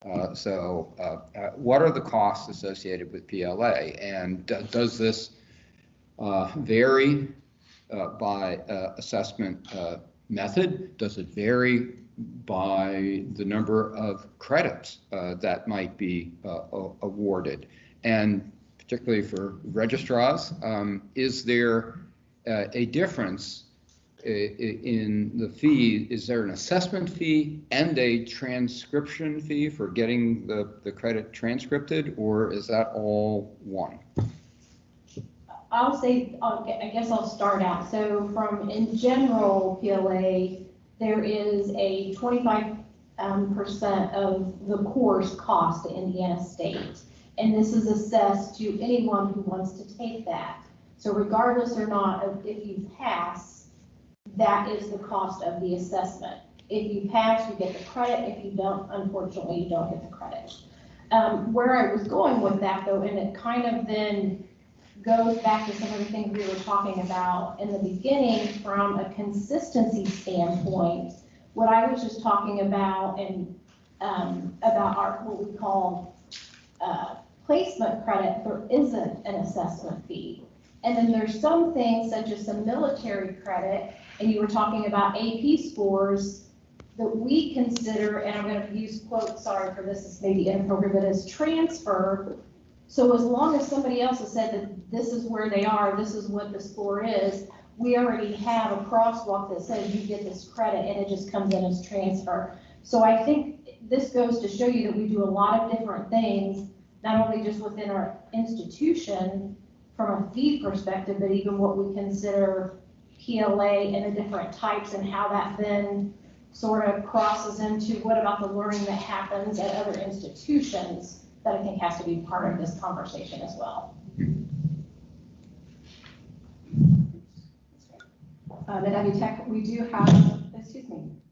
What are the costs associated with PLA, and does this vary by assessment method? Does it vary by the number of credits that might be awarded? And particularly for registrars, is there a difference in the fee? Is there an assessment fee and a transcription fee for getting the credit transcripted, or is that all one? I'll say, I guess I'll start out. So in general PLA, there is a 25% of the course cost to Indiana State. And this is assessed to anyone who wants to take that. So regardless or not of if you pass, that is the cost of the assessment. If you pass, you get the credit. If you don't, unfortunately, you don't get the credit. Where I was going with that, though, and it kind of then goes back to some of the things we were talking about in the beginning from a consistency standpoint, what I was just talking about and about our what we call placement credit, there isn't an assessment fee. And then there's some things such as some military credit, and you were talking about AP scores. that we consider, and I'm going to use quotes, sorry for this, it's maybe inappropriate, but as transfer. So as long as somebody else has said that this is where they are, this is what the score is, we already have a crosswalk that says you get this credit, and it just comes in as transfer. So I think this goes to show you that we do a lot of different things, not only just within our institution from a fee perspective, but even what we consider PLA and the different types and how that then sort of crosses into what about the learning that happens at other institutions that I think has to be part of this conversation as well. At Ivy Tech, we do have,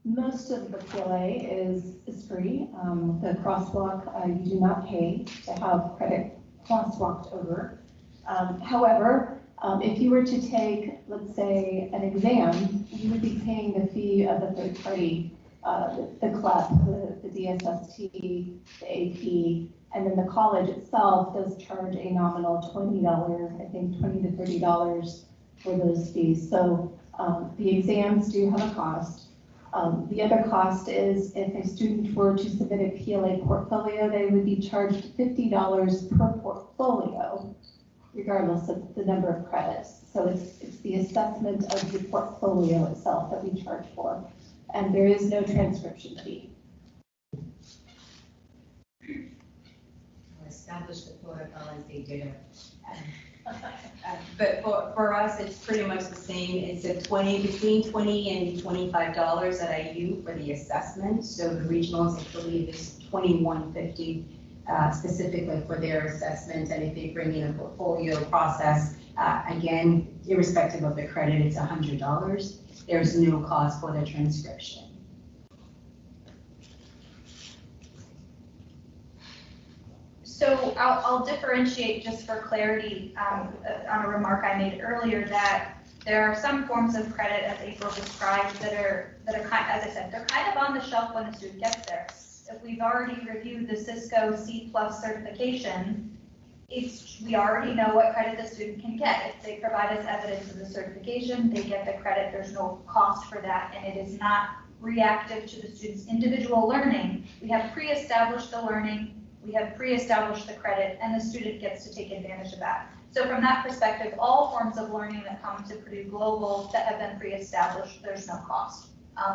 most of the PLA is free. The crosswalk, you do not pay to have credit crosswalked over. However, if you were to take, let's say, an exam, you would be paying the fee of the third party, the CLEP, the DSST, the AP, and then the college itself does charge a nominal $20, I think $20 to $30 for those fees. So the exams do have a cost. The other cost is if a student were to submit a PLA portfolio, they would be charged $50 per portfolio, regardless of the number of credits. So it's the assessment of the portfolio itself that we charge for. And there is no transcription fee. Establish the protocol as they did it. But for us, it's pretty much the same. It's between $20 and $25 at IU for the assessment. So the regionals, I believe, is $21.50 specifically for their assessment. And if they bring in a portfolio process, again, irrespective of the credit, it's $100. There's no cost for the transcription. So I'll differentiate just for clarity on a remark I made earlier that there are some forms of credit, as April described, that are kind, as I said, they're kind of on the shelf when the student gets there. If we've already reviewed the Cisco C+ certification, we already know what credit the student can get. If they provide us evidence of the certification, they get the credit. There's no cost for that, and it is not reactive to the student's individual learning. We have pre-established the learning. We have pre-established the credit, and the student gets to take advantage of that. So from that perspective, all forms of learning that come to Purdue Global that have been pre-established, there's no cost.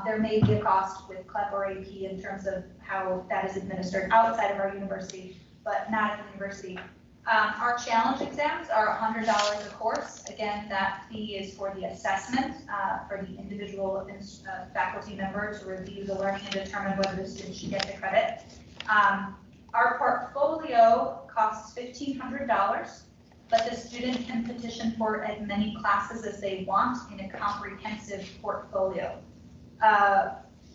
There may be a cost with CLEP or AP in terms of how that is administered outside of our university, but not at the university. Our challenge exams are $100 a course. Again, that fee is for the assessment, for the individual faculty member to review the learning and determine whether the student should get the credit. Our portfolio costs $1,500, but the student can petition for as many classes as they want in a comprehensive portfolio.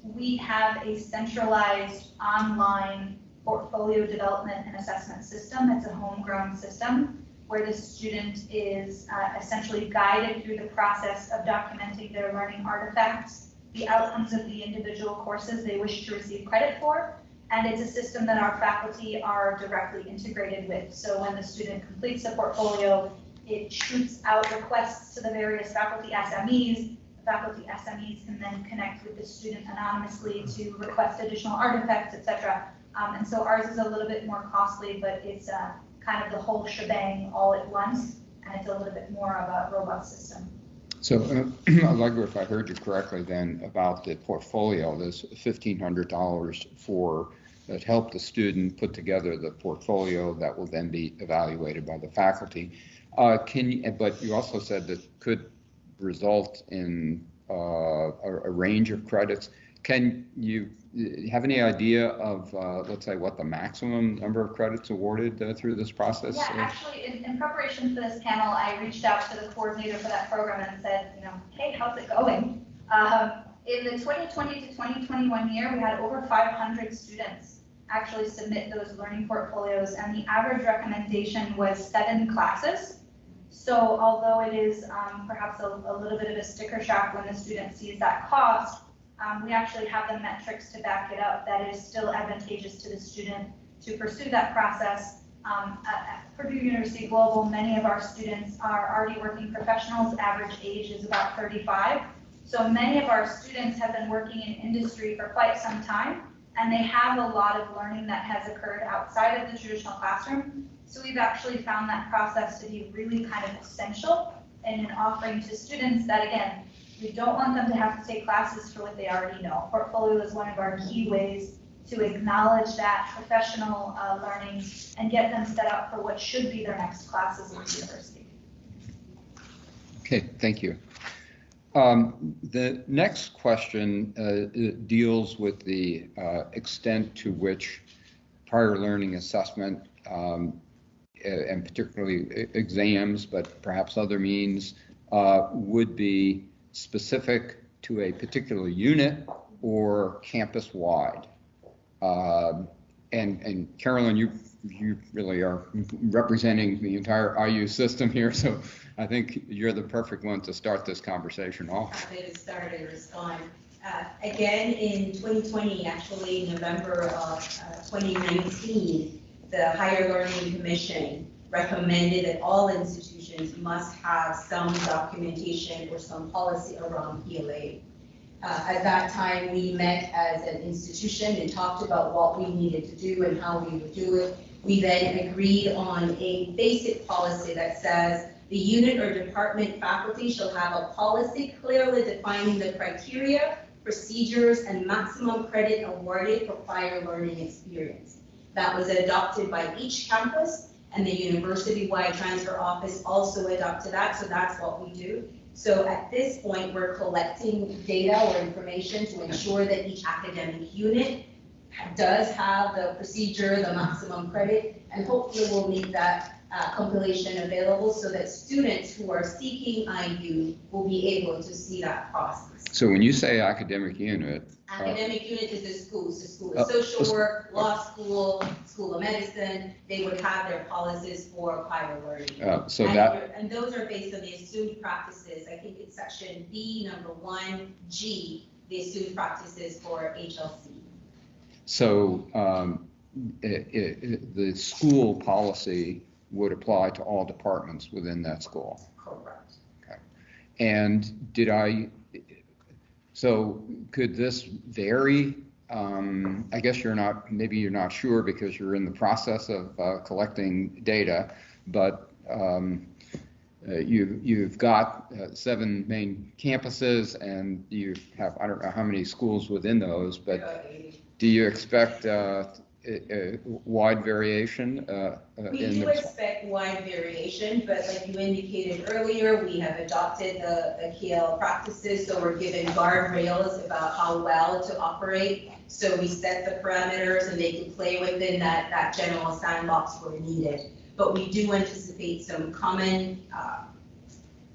We have a centralized online portfolio development and assessment system. It's a homegrown system where the student is essentially guided through the process of documenting their learning artifacts, the outcomes of the individual courses they wish to receive credit for. And it's a system that our faculty are directly integrated with. So when the student completes the portfolio, it shoots out requests to the various faculty SMEs. The faculty SMEs can then connect with the student anonymously to request additional artifacts, etc. And so ours is a little bit more costly, but it's kind of the whole shebang all at once, and it's a little bit more of a robust system. So, Allegra, if I heard you correctly then about the portfolio, there's $1,500 for that help the student put together the portfolio that will then be evaluated by the faculty. But you also said that could result in a range of credits. Can you have any idea of, let's say, what the maximum number of credits awarded through this process? Yeah, actually, in preparation for this panel, I reached out to the coordinator for that program and said, hey, how's it going? In the 2020 to 2021 year, we had over 500 students actually submit those learning portfolios, and the average recommendation was 7 classes. So although it is perhaps a little bit of a sticker shock when the student sees that cost, we actually have the metrics to back it up that it is still advantageous to the student to pursue that process. At Purdue University Global, many of our students are already working professionals. Average age is about 35. So many of our students have been working in industry for quite some time, and they have a lot of learning that has occurred outside of the traditional classroom. So we've actually found that process to be really kind of essential in an offering to students that, again, we don't want them to have to take classes for what they already know. Portfolio is one of our key ways to acknowledge that professional learning and get them set up for what should be their next classes at the university. Okay, thank you. The next question deals with the extent to which prior learning assessment, and particularly exams, but perhaps other means, would be specific to a particular unit or campus-wide. And Carolyn, you really are representing the entire IU system here, so I think you're the perfect one to start this conversation off. Happy to start and respond. Again, in 2020, actually November of 2019, the Higher Learning Commission recommended that all institutions must have some documentation or some policy around PLA. At that time, we met as an institution and talked about what we needed to do and how we would do it. We then agreed on a basic policy that says the unit or department faculty shall have a policy clearly defining the criteria, procedures, and maximum credit awarded for prior learning experience. That was adopted by each campus, and the university-wide transfer office also adopted that, so that's what we do. So at this point, we're collecting data or information to ensure that each academic unit does have the procedure, the maximum credit, and hopefully we'll make that compilation available so that students who are seeking IU will be able to see that process. So when you say academic unit, Academic unit is the schools, the School of Social Work, Law School, School of Medicine, they would have their policies for prior learning. And those are based on the assumed practices. I think it's section B, number 1G, the assumed practices for HLC. So the school policy would apply to all departments within that school. Correct. Okay. And so could this vary? I guess maybe you're not sure because you're in the process of collecting data, but you've got 7 main campuses and you have, I don't know how many schools within those, but do you expect wide variation? We do expect wide variation, but like you indicated earlier, we have adopted the KL practices, so we're given guardrails about how well to operate. So we set the parameters and they can play within that general sandbox where needed. But we do anticipate some common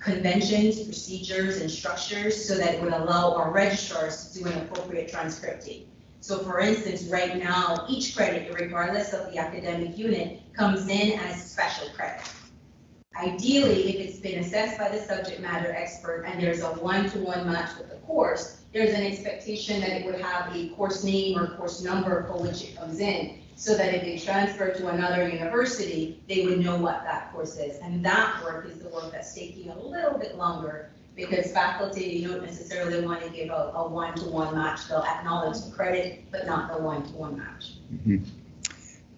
conventions, procedures, and structures so that it would allow our registrars to do an appropriate transcripting. So for instance, right now, each credit, regardless of the academic unit, comes in as special credit. Ideally, if it's been assessed by the subject matter expert and there's a one-to-one match with the course, there's an expectation that it would have a course name or course number for which it comes in, so that if they transfer to another university, they would know what that course is. And that work is the work that's taking a little bit longer, because faculty don't necessarily want to give a one-to-one match. They'll acknowledge the credit, but not the one-to-one match. Mm-hmm.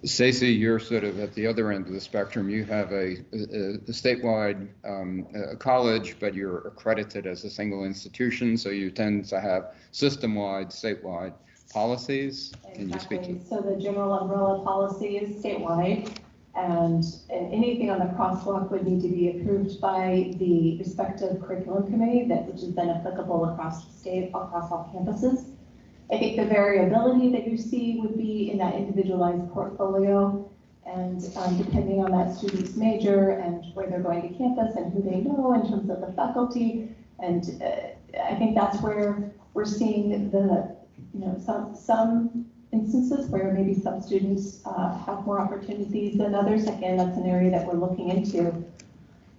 Stacey, you're sort of at the other end of the spectrum. You have a statewide college, but you're accredited as a single institution, so you tend to have system-wide, statewide policies. Can you speak to? So the general umbrella policy is statewide. And anything on the crosswalk would need to be approved by the respective curriculum committee, which is then applicable across the state, across all campuses. I think the variability that you see would be in that individualized portfolio, and depending on that student's major and where they're going to campus and who they know in terms of the faculty. And I think that's where we're seeing some instances where maybe some students have more opportunities than others. Again, that's an area that we're looking into.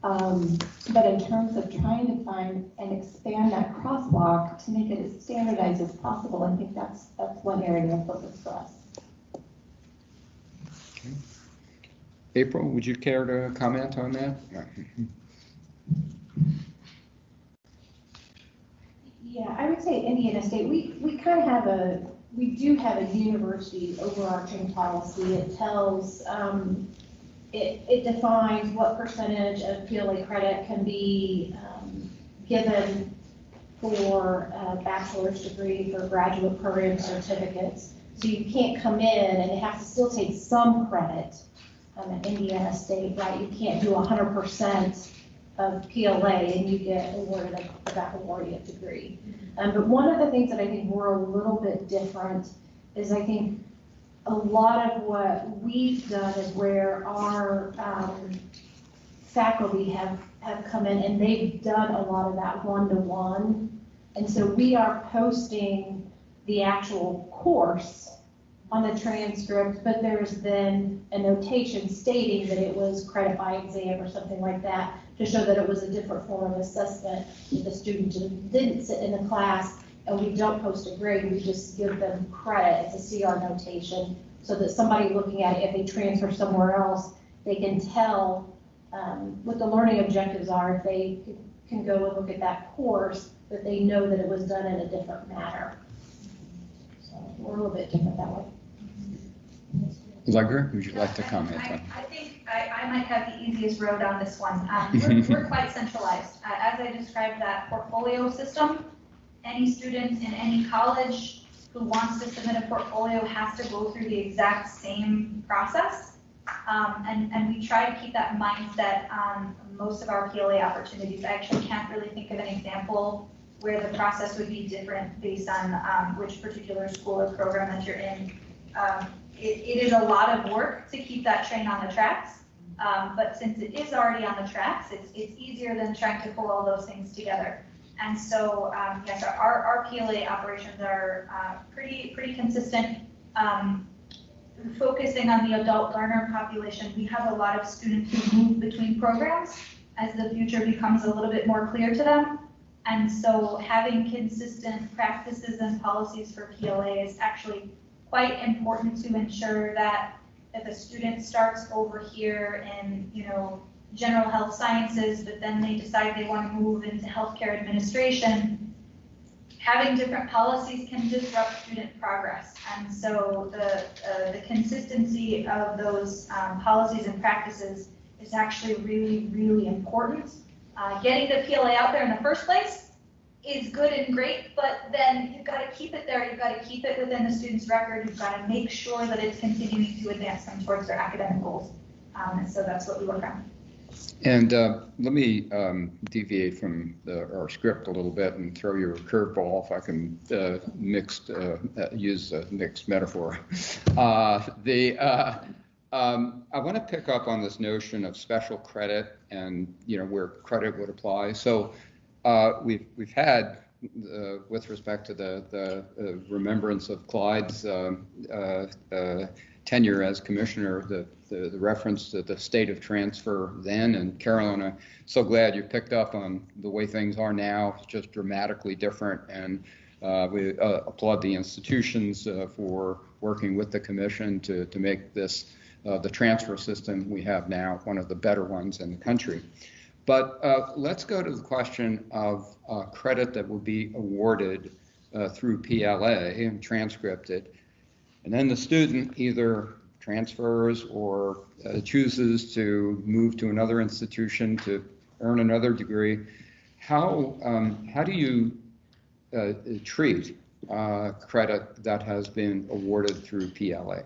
But in terms of trying to find and expand that crosswalk to make it as standardized as possible, I think that's one area of focus for us. Okay. April, would you care to comment on that? Yeah, I would say Indiana State, we kind of have we do have a university overarching policy. It tells, it defines what percentage of PLA credit can be given for a bachelor's degree, for graduate program certificates. So you can't come in and it has to still take some credit at Indiana State, right? You can't do 100% of PLA and you get awarded a baccalaureate degree. But one of the things that I think we're a little bit different is I think a lot of what we've done is where our faculty have come in and they've done a lot of that one-to-one. And so we are posting the actual course on the transcript, but there's then a notation stating that it was credit by exam or something like that to show that it was a different form of assessment. If the student didn't sit in the class and we don't post a grade, we just give them credit. It's a CR notation so that somebody looking at it, if they transfer somewhere else, they can tell what the learning objectives are. If they can go and look at that course, that they know that it was done in a different manner. So we're a little bit different that way. Allegra, would you like to comment on? I think I might have the easiest road on this one. We're quite centralized. As I described that portfolio system, any student in any college who wants to submit a portfolio has to go through the exact same process. And we try to keep that mindset on most of our PLA opportunities. I actually can't really think of an example where the process would be different based on which particular school or program that you're in. It is a lot of work to keep that train on the tracks, but since it is already on the tracks, it's easier than trying to pull all those things together. And so, yes, our PLA operations are pretty consistent. Focusing on the adult learner population, we have a lot of students who move between programs as the future becomes a little bit more clear to them. And so having consistent practices and policies for PLA is actually quite important to ensure that if a student starts over here in, general health sciences, but then they decide they want to move into healthcare administration, having different policies can disrupt student progress. And so the consistency of those policies and practices is actually really, really important. Getting the PLA out there in the first place is good and great, but then you've got to keep it there. You've got to keep it within the student's record. You've got to make sure that it's continuing to advance them towards their academic goals. And so that's what we work on. And let me deviate from our script a little bit and throw you a curveball, if I can use a mixed metaphor. I want to pick up on this notion of special credit and where credit would apply. So we've had, with respect to the remembrance of Clyde's tenure as commissioner, the reference to the state of transfer then. And Carolyn, I'm so glad you picked up on the way things are now. It's just dramatically different. And we applaud the institutions for working with the commission to make this, the transfer system we have now, one of the better ones in the country. But let's go to the question of credit that will be awarded through PLA and transcripted. And then the student either transfers or chooses to move to another institution to earn another degree. How do you treat credit that has been awarded through PLA?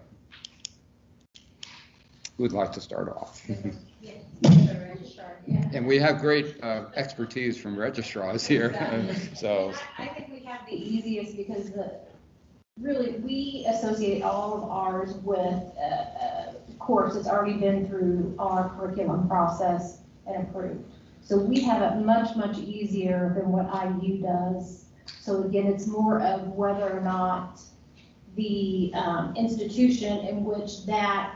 Who would like to start off? And we have great expertise from registrars here. So I think we have the easiest because really we associate all of ours with a course that's already been through our curriculum process and approved. So we have it much, much easier than what IU does. So again, it's more of whether or not the institution in which that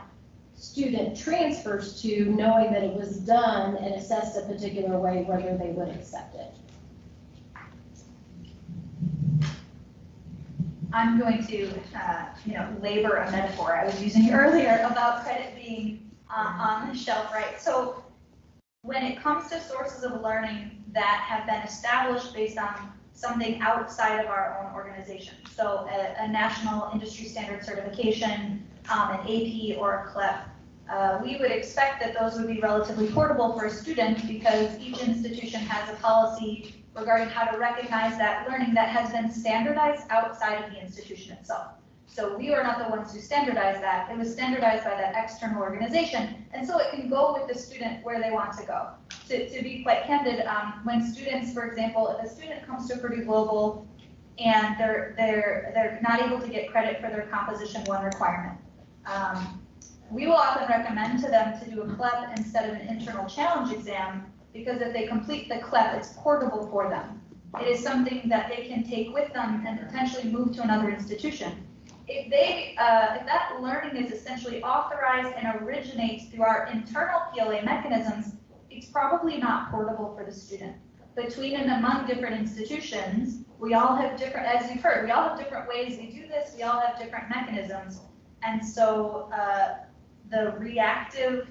student transfers to, knowing that it was done and assessed a particular way, whether they would accept it. I'm going to, labor a metaphor I was using earlier about credit being on the shelf, right? So when it comes to sources of learning that have been established based on something outside of our own organization. So a national industry standard certification, an AP or a CLEP. We would expect that those would be relatively portable for a student because each institution has a policy regarding how to recognize that learning that has been standardized outside of the institution itself. So we were not the ones who standardized that. It was standardized by that external organization. And so it can go with the student where they want to go. To be quite candid, when students, for example, if a student comes to Purdue Global and they're not able to get credit for their Composition 1 requirement, we will often recommend to them to do a CLEP instead of an internal challenge exam, because if they complete the CLEP, it's portable for them. It is something that they can take with them and potentially move to another institution. If that learning is essentially authorized and originates through our internal PLA mechanisms, it's probably not portable for the student. Between and among different institutions, we all have different, as you've heard, we all have different ways we do this, we all have different mechanisms. And so the reactive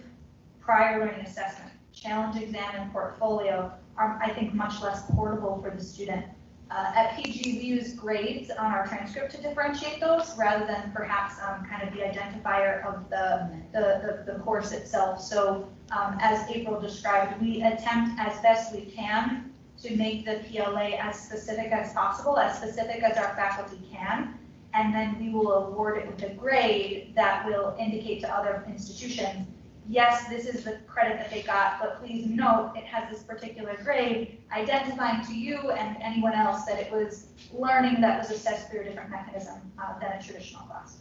prior learning assessment, challenge exam, and portfolio are, I think, much less portable for the student. At PG, we use grades on our transcript to differentiate those rather than perhaps kind of the identifier of the course itself. So as April described, we attempt as best we can to make the PLA as specific as possible, as specific as our faculty can, and then we will award it with a grade that will indicate to other institutions, yes, this is the credit that they got, but please note it has this particular grade, identifying to you and anyone else that it was learning that was assessed through a different mechanism than a traditional class.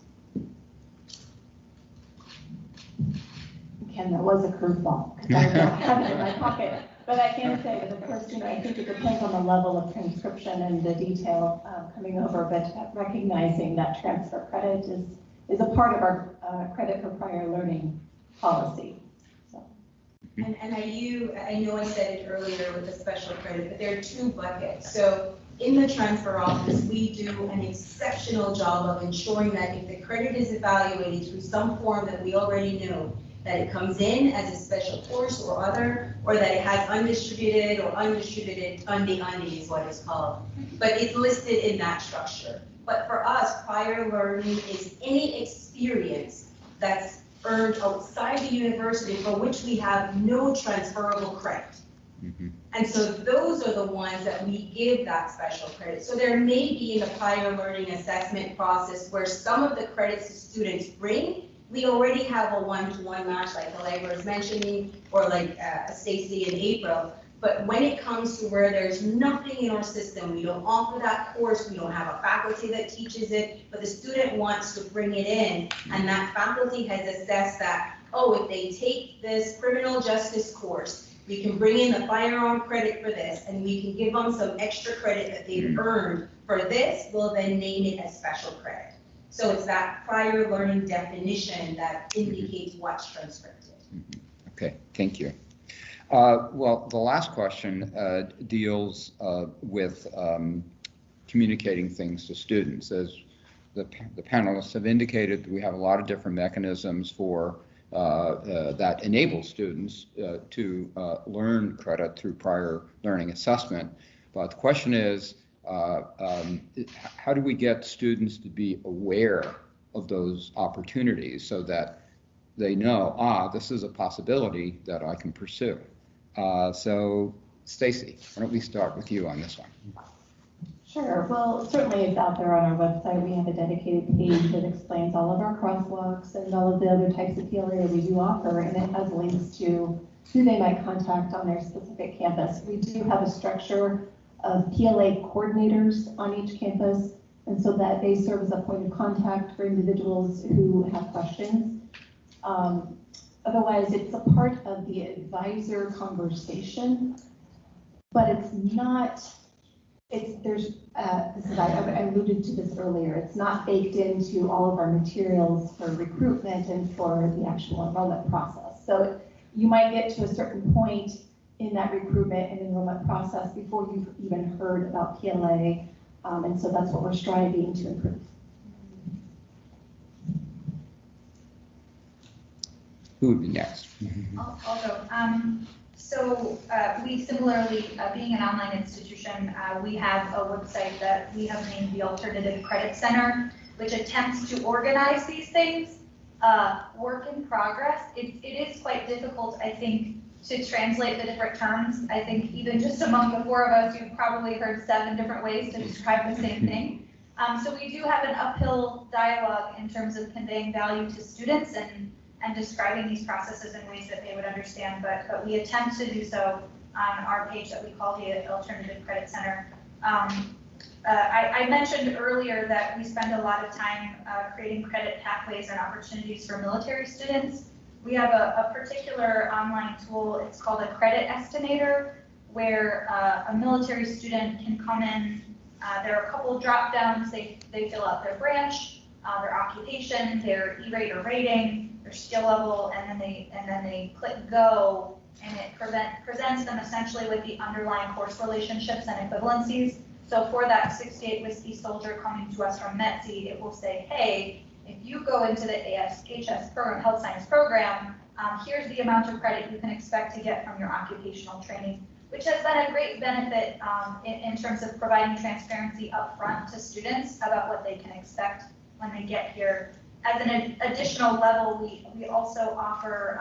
Ken, that was a curveball, because I don't have it in my pocket. But I can say that, of course, I think it depends on the level of transcription and the detail coming over, but recognizing that transfer credit is a part of our credit for prior learning policy. So. And I know I said it earlier with the special credit, but there are two buckets. So in the transfer office, we do an exceptional job of ensuring that if the credit is evaluated through some form that we already know, that it comes in as a special course or other, or that it has undistributed or undistributed undi is what it's called. But it's listed in that structure. But for us, prior learning is any experience that's earned outside the university for which we have no transferable credit. Mm-hmm. And so those are the ones that we give that special credit. So there may be in the prior learning assessment process where some of the credits the students bring, we already have a one-to-one match like Allegra is mentioning, or like Stacy and April. But when it comes to where there's nothing in our system, we don't offer that course, we don't have a faculty that teaches it, but the student wants to bring it in, and that faculty has assessed that, oh, if they take this criminal justice course, we can bring in the firearm credit for this, and we can give them some extra credit that they've earned for this, we'll then name it as special credit. So it's that prior learning definition that indicates what's transcripted. Okay, thank you. Well, the last question deals with communicating things to students. As the panelists have indicated, we have a lot of different mechanisms for that enable students to learn credit through prior learning assessment. But the question is, how do we get students to be aware of those opportunities so that they know, this is a possibility that I can pursue? So, Stacy, why don't we start with you on this one? Sure. Well, certainly it's out there on our website. We have a dedicated page that explains all of our crosswalks and all of the other types of PLA that we do offer, and it has links to who they might contact on their specific campus. We do have a structure of PLA coordinators on each campus, and so that they serve as a point of contact for individuals who have questions. Otherwise, it's a part of the advisor conversation, but it's not, I alluded to this earlier, it's not baked into all of our materials for recruitment and for the actual enrollment process. So you might get to a certain point in that recruitment and enrollment process before you've even heard about PLA, and so that's what we're striving to improve. Who would be next? I'll go. So we similarly, being an online institution, we have a website that we have named the Alternative Credit Center, which attempts to organize these things. Work in progress. It is quite difficult, I think, to translate the different terms. I think even just among the four of us, you've probably heard 7 different ways to describe the same thing. So we do have an uphill dialogue in terms of conveying value to students and describing these processes in ways that they would understand, but we attempt to do so on our page that we call the Alternative Credit Center. I mentioned earlier that we spend a lot of time creating credit pathways and opportunities for military students. We have a particular online tool, it's called a credit estimator, where a military student can come in. There are a couple of drop downs. They fill out their branch, their occupation, their E-rate or rating, their skill level, and then they click go, and it presents them essentially with the underlying course relationships and equivalencies. So for that 68 Whiskey soldier coming to us from METC, it will say, hey, if you go into the ASHS program, health science program, here's the amount of credit you can expect to get from your occupational training, which has been a great benefit in terms of providing transparency upfront to students about what they can expect when they get here. As an additional level, we also offer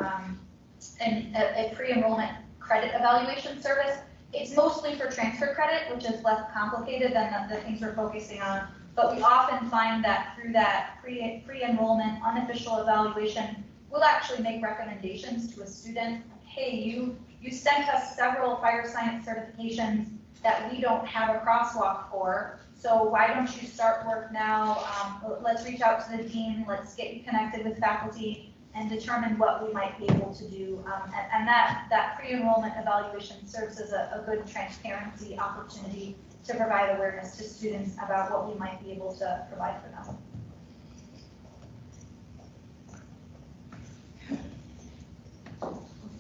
a pre-enrollment credit evaluation service. It's mostly for transfer credit, which is less complicated than the things we're focusing on. But we often find that through that pre-enrollment unofficial evaluation, we'll actually make recommendations to a student. Hey, you sent us several fire science certifications that we don't have a crosswalk for. So why don't you start work now? Let's reach out to the dean. Let's get you connected with faculty and determine what we might be able to do. And that pre-enrollment evaluation serves as a good transparency opportunity to provide awareness to students about what we might be able to provide for them.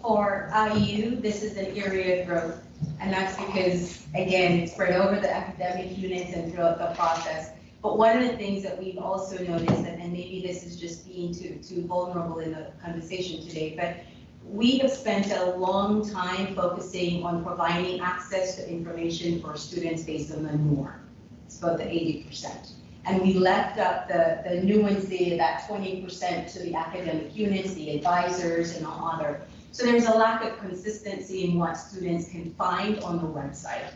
For IU, this is an area of growth, and that's because, again, it's spread over the academic units and throughout the process. But one of the things that we've also noticed, and maybe this is just being too vulnerable in the conversation today, but we have spent a long time focusing on providing access to information for students based on the norm. It's about the 80%. And we left up the nuances, that 20% to the academic units, the advisors, and all other. So there's a lack of consistency in what students can find on the website.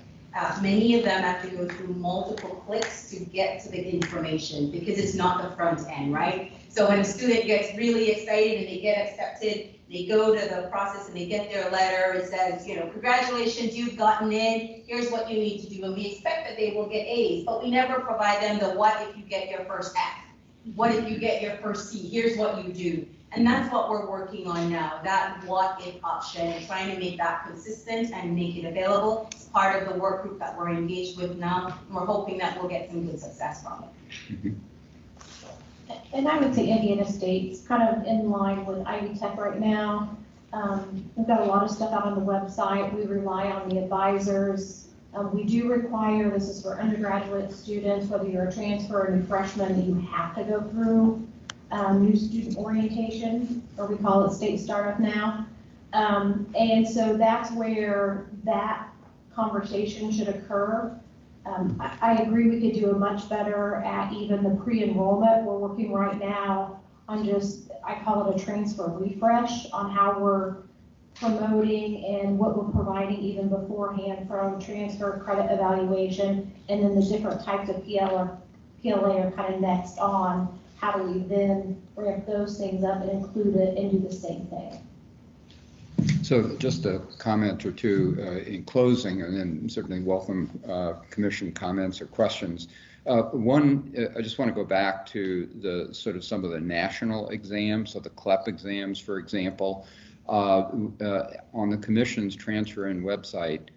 Many of them have to go through multiple clicks to get to the information because it's not the front end, right? So when a student gets really excited and they get accepted, they go to the process and they get their letter. It says, you know, congratulations, you've gotten in. Here's what you need to do. And we expect that they will get A's, but we never provide them the what if you get your first F? What if you get your first C? Here's what you do. And that's what we're working on now, that what if option, and trying to make that consistent and make it available. It's part of the work group that we're engaged with now, and we're hoping that we'll get some good success from it. And I would say Indiana State's kind of in line with Ivy Tech right now. We've got a lot of stuff out on the website. We rely on the advisors. We do require, this is for undergraduate students, whether you're a transfer or a new freshman, you have to go through new student orientation, or we call it state startup now. And so that's where that conversation should occur. I agree we could do a much better at even the pre-enrollment. We're working right now on just, I call it a transfer refresh on how we're promoting and what we're providing even beforehand from transfer credit evaluation, and then the different types of PLA are kind of next on. How do we then ramp those things up and include it and do the same thing? So just a comment or two in closing, and then certainly welcome commission comments or questions. One, I just want to go back to the sort of some of the national exams, so the CLEP exams, for example. On the commission's transfer in website,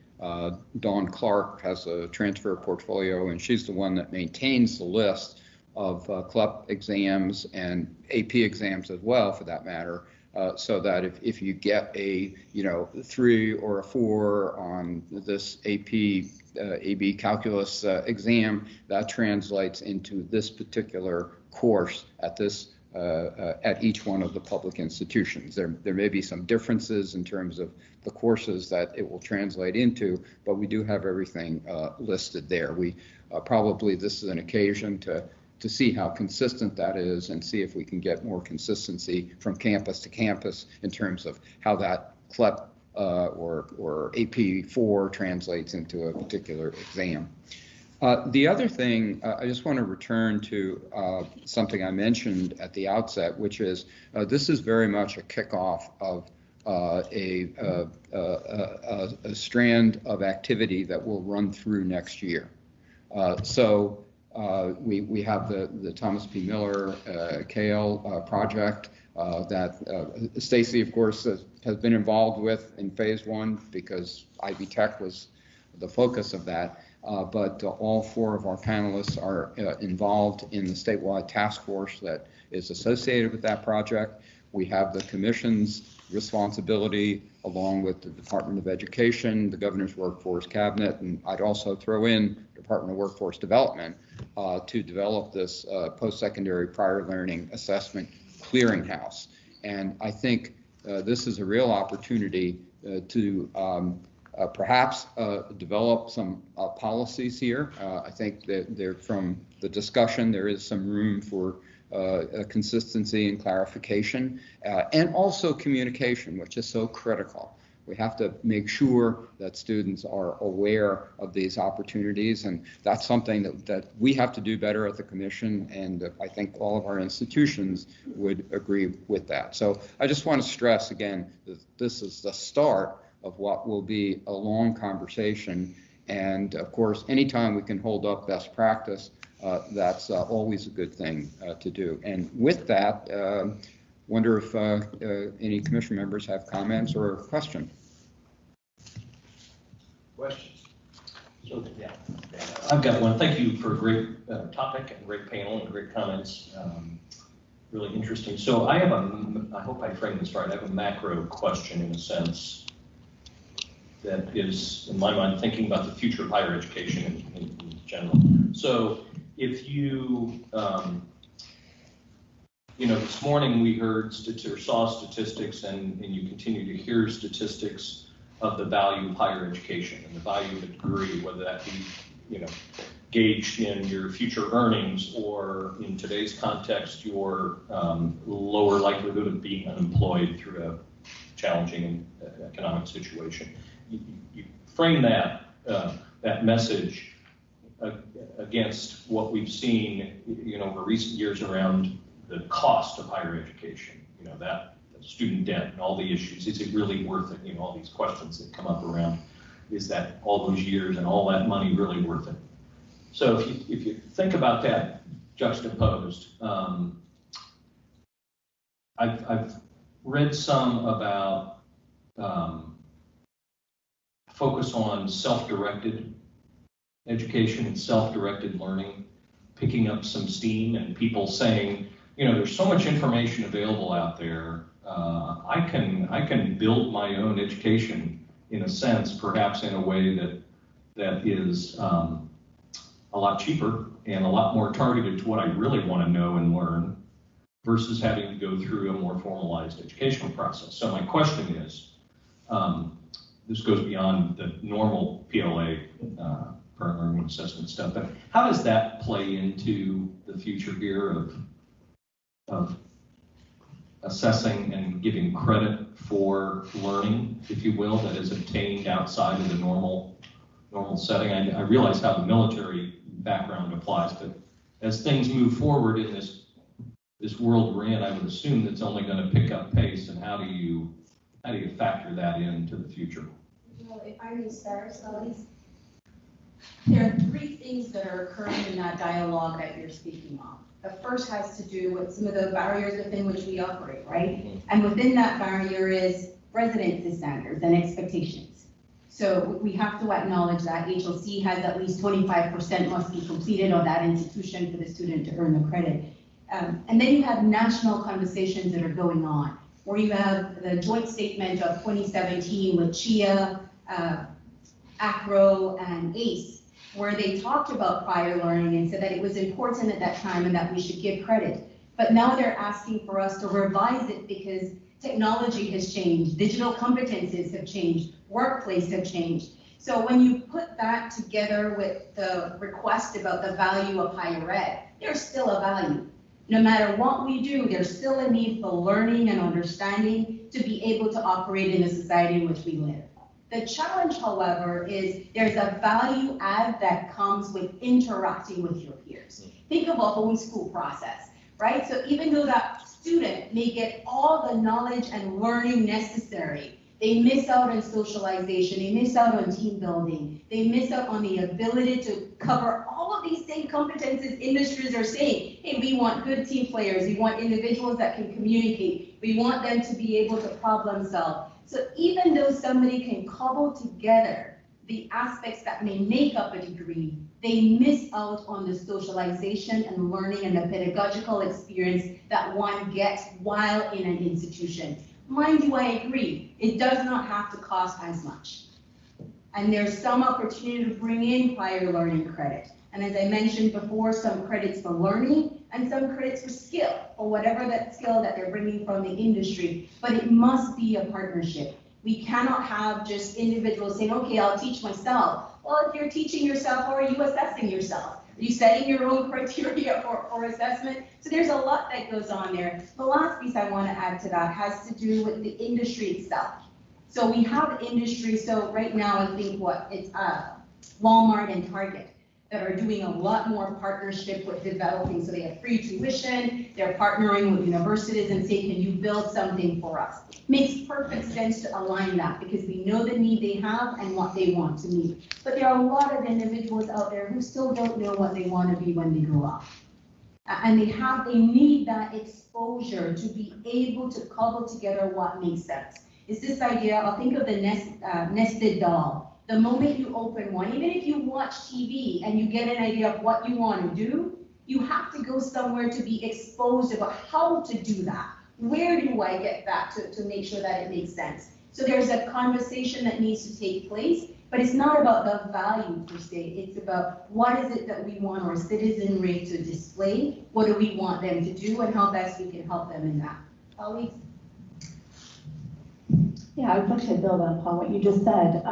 Dawn Clark has a transfer portfolio, and she's the one that maintains the list of CLEP exams and AP exams as well, for that matter, so that if you get a 3 or a 4 on this AB calculus exam, that translates into this particular course at this at each one of the public institutions. There may be some differences in terms of the courses that it will translate into, but we do have everything listed there. We probably, this is an occasion to see how consistent that is and see if we can get more consistency from campus to campus in terms of how that CLEP or AP4 translates into a particular exam. The other thing, I just want to return to something I mentioned at the outset, which is this is very much a kickoff of a strand of activity that will run through next year. So we have the Thomas P. Miller Kale project that Stacy, of course, has been involved with in phase 1 because Ivy Tech was the focus of that. But all 4 of our panelists are involved in the statewide task force that is associated with that project. We have the commission's responsibility along with the Department of Education, the Governor's Workforce Cabinet, and I'd also throw in Department of Workforce Development to develop this post-secondary prior learning assessment clearinghouse. And I think this is a real opportunity to perhaps develop some policies here. I think that from the discussion, there is some room for consistency and clarification, and also communication, which is so critical. We have to make sure that students are aware of these opportunities, and that's something that we have to do better at the Commission, and I think all of our institutions would agree with that. So I just want to stress again that this is the start of what will be a long conversation, and of course, anytime we can hold up best practice, that's always a good thing to do. And with that, wonder if any Commission members have comments or a question. Questions? So, yeah, I've got one. Thank you for a great topic and great panel and great comments. Really interesting. So I have I hope I framed this right. I have a macro question in a sense that is, in my mind, thinking about the future of higher education in general. So if you, this morning we heard or saw statistics, and you continue to hear statistics of the value of higher education and the value of a degree, whether that be, gauged in your future earnings or in today's context, your lower likelihood of being unemployed through a challenging economic situation. You frame that message against what we've seen, over recent years around the cost of higher education. That student debt and all the issues. Is it really worth it? All these questions that come up around. Is that all those years and all that money really worth it? So if you think about that juxtaposed, I've read some about focus on self-directed education and self-directed learning, picking up some steam, and people saying, there's so much information available out there. I can build my own education in a sense, perhaps in a way that is a lot cheaper and a lot more targeted to what I really want to know and learn, versus having to go through a more formalized educational process. So my question is, this goes beyond the normal PLA, current learning assessment stuff, but how does that play into the future here of assessing and giving credit for learning, if you will, that is obtained outside of the normal setting? I realize how the military background applies, but as things move forward in this world we're in, I would assume that's only going to pick up pace, and how do you factor that into the future? Well, if I may start, there are 3 things that are occurring in that dialogue that you're speaking of. The first has to do with some of the barriers within which we operate, right? Mm-hmm. And within that barrier is residency standards and expectations. So we have to acknowledge that HLC has at least 25% must be completed on that institution for the student to earn the credit. And then you have national conversations that are going on, where you have the joint statement of 2017 with CHIA, ACRO, and ACE, where they talked about prior learning and said that it was important at that time and that we should give credit. But now they're asking for us to revise it because technology has changed, digital competencies have changed, workplace have changed. So when you put that together with the request about the value of higher ed, there's still a value. No matter what we do, there's still a need for learning and understanding to be able to operate in the society in which we live. The challenge, however, is there's a value add that comes with interacting with your peers. Think of a homeschool process, right? So even though that student may get all the knowledge and learning necessary, they miss out on socialization, they miss out on team building, they miss out on the ability to cover all of these same competencies industries are saying. Hey, we want good team players, we want individuals that can communicate, we want them to be able to problem solve. So even though somebody can cobble together the aspects that may make up a degree, they miss out on the socialization and learning and the pedagogical experience that one gets while in an institution. Mind you, I agree, it does not have to cost as much. And there's some opportunity to bring in prior learning credit. And as I mentioned before, some credits for learning and some credits for skill, or whatever that skill that they're bringing from the industry. But it must be a partnership. We cannot have just individuals saying, okay, I'll teach myself. Well, if you're teaching yourself, how are you assessing yourself? Are you setting your own criteria for assessment? So there's a lot that goes on there. The last piece I want to add to that has to do with the industry itself. So we have industry, so right now I think it's Walmart and Target that are doing a lot more partnership with developing. So they have free tuition, they're partnering with universities and say, can you build something for us? Makes perfect sense to align that because we know the need they have and what they want to meet. But there are a lot of individuals out there who still don't know what they want to be when they grow up. And they need that exposure to be able to cobble together what makes sense. It's this idea, I'll think of the nested doll. The moment you open one, even if you watch TV and you get an idea of what you want to do, you have to go somewhere to be exposed about how to do that. Where do I get that to make sure that it makes sense? So there's a conversation that needs to take place, but it's not about the value per se. It's about what is it that we want our citizenry to display, what do we want them to do, and how best we can help them in that. Colleagues? Yeah, I would like to build upon what you just said.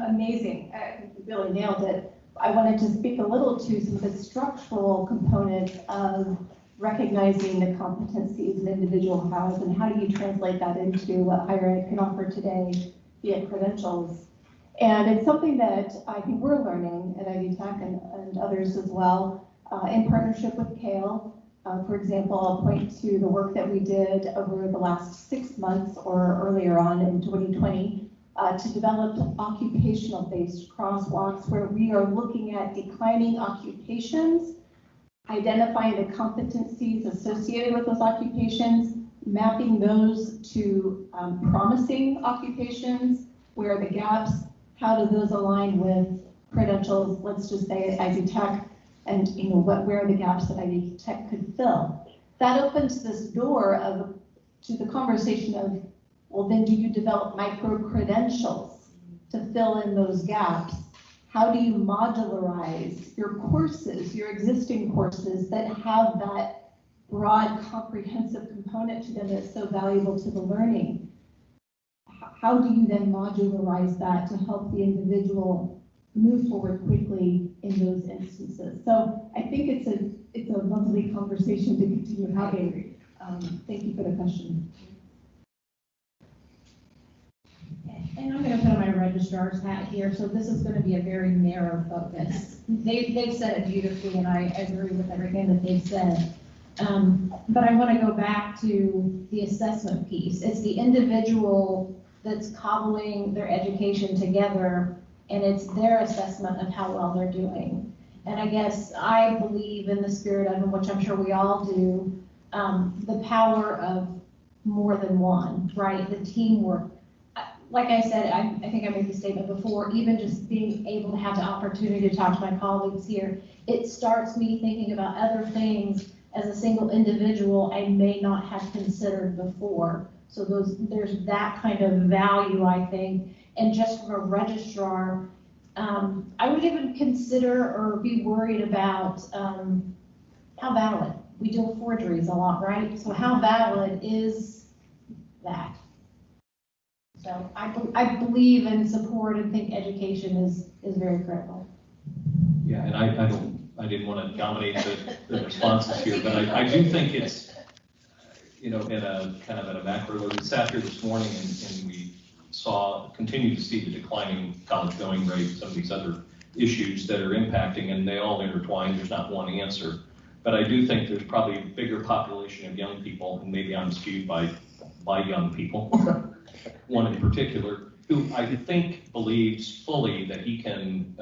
Amazing. You really nailed it. I wanted to speak a little to some of the structural components of recognizing the competencies an individual has and how do you translate that into what higher ed can offer today via credentials. And it's something that I think we're learning at Ivy Tech and others as well in partnership with CALE. For example, I'll point to the work that we did over the last 6 months or earlier on in 2020 to develop occupational-based crosswalks where we are looking at declining occupations, identifying the competencies associated with those occupations, mapping those to promising occupations, where are the gaps, how do those align with credentials, let's just say at Ivy Tech, and where are the gaps that Ivy Tech could fill. That opens this door to the conversation of, well, then do you develop micro-credentials to fill in those gaps? How do you modularize your courses, your existing courses that have that broad, comprehensive component to them that's so valuable to the learning? How do you then modularize that to help the individual move forward quickly in those instances? So I think it's a lovely conversation to continue having. Thank you for the question. And I'm going to put on my registrar's hat here, so this is going to be a very narrow focus. They've said it beautifully, and I agree with everything that they've said. But I want to go back to the assessment piece. It's the individual that's cobbling their education together, and it's their assessment of how well they're doing. And I guess I believe in the spirit of, which I'm sure we all do, the power of more than one, right? The teamwork. Like I said, I think I made the statement before, even just being able to have the opportunity to talk to my colleagues here, it starts me thinking about other things as a single individual I may not have considered before. So there's that kind of value, I think. And just from a registrar, I would even consider or be worried about how valid we deal with forgeries a lot, right? So how valid is that? So I believe and support and think education is very critical. Yeah, and I didn't want to dominate the responses here, but I do think it's, in a kind of at a macro level. We sat here this morning and we continue to see the declining college going rate, some of these other issues that are impacting, and they all intertwine. There's not one answer. But I do think there's probably a bigger population of young people, and maybe I'm skewed by young people, one in particular, who I think believes fully that he can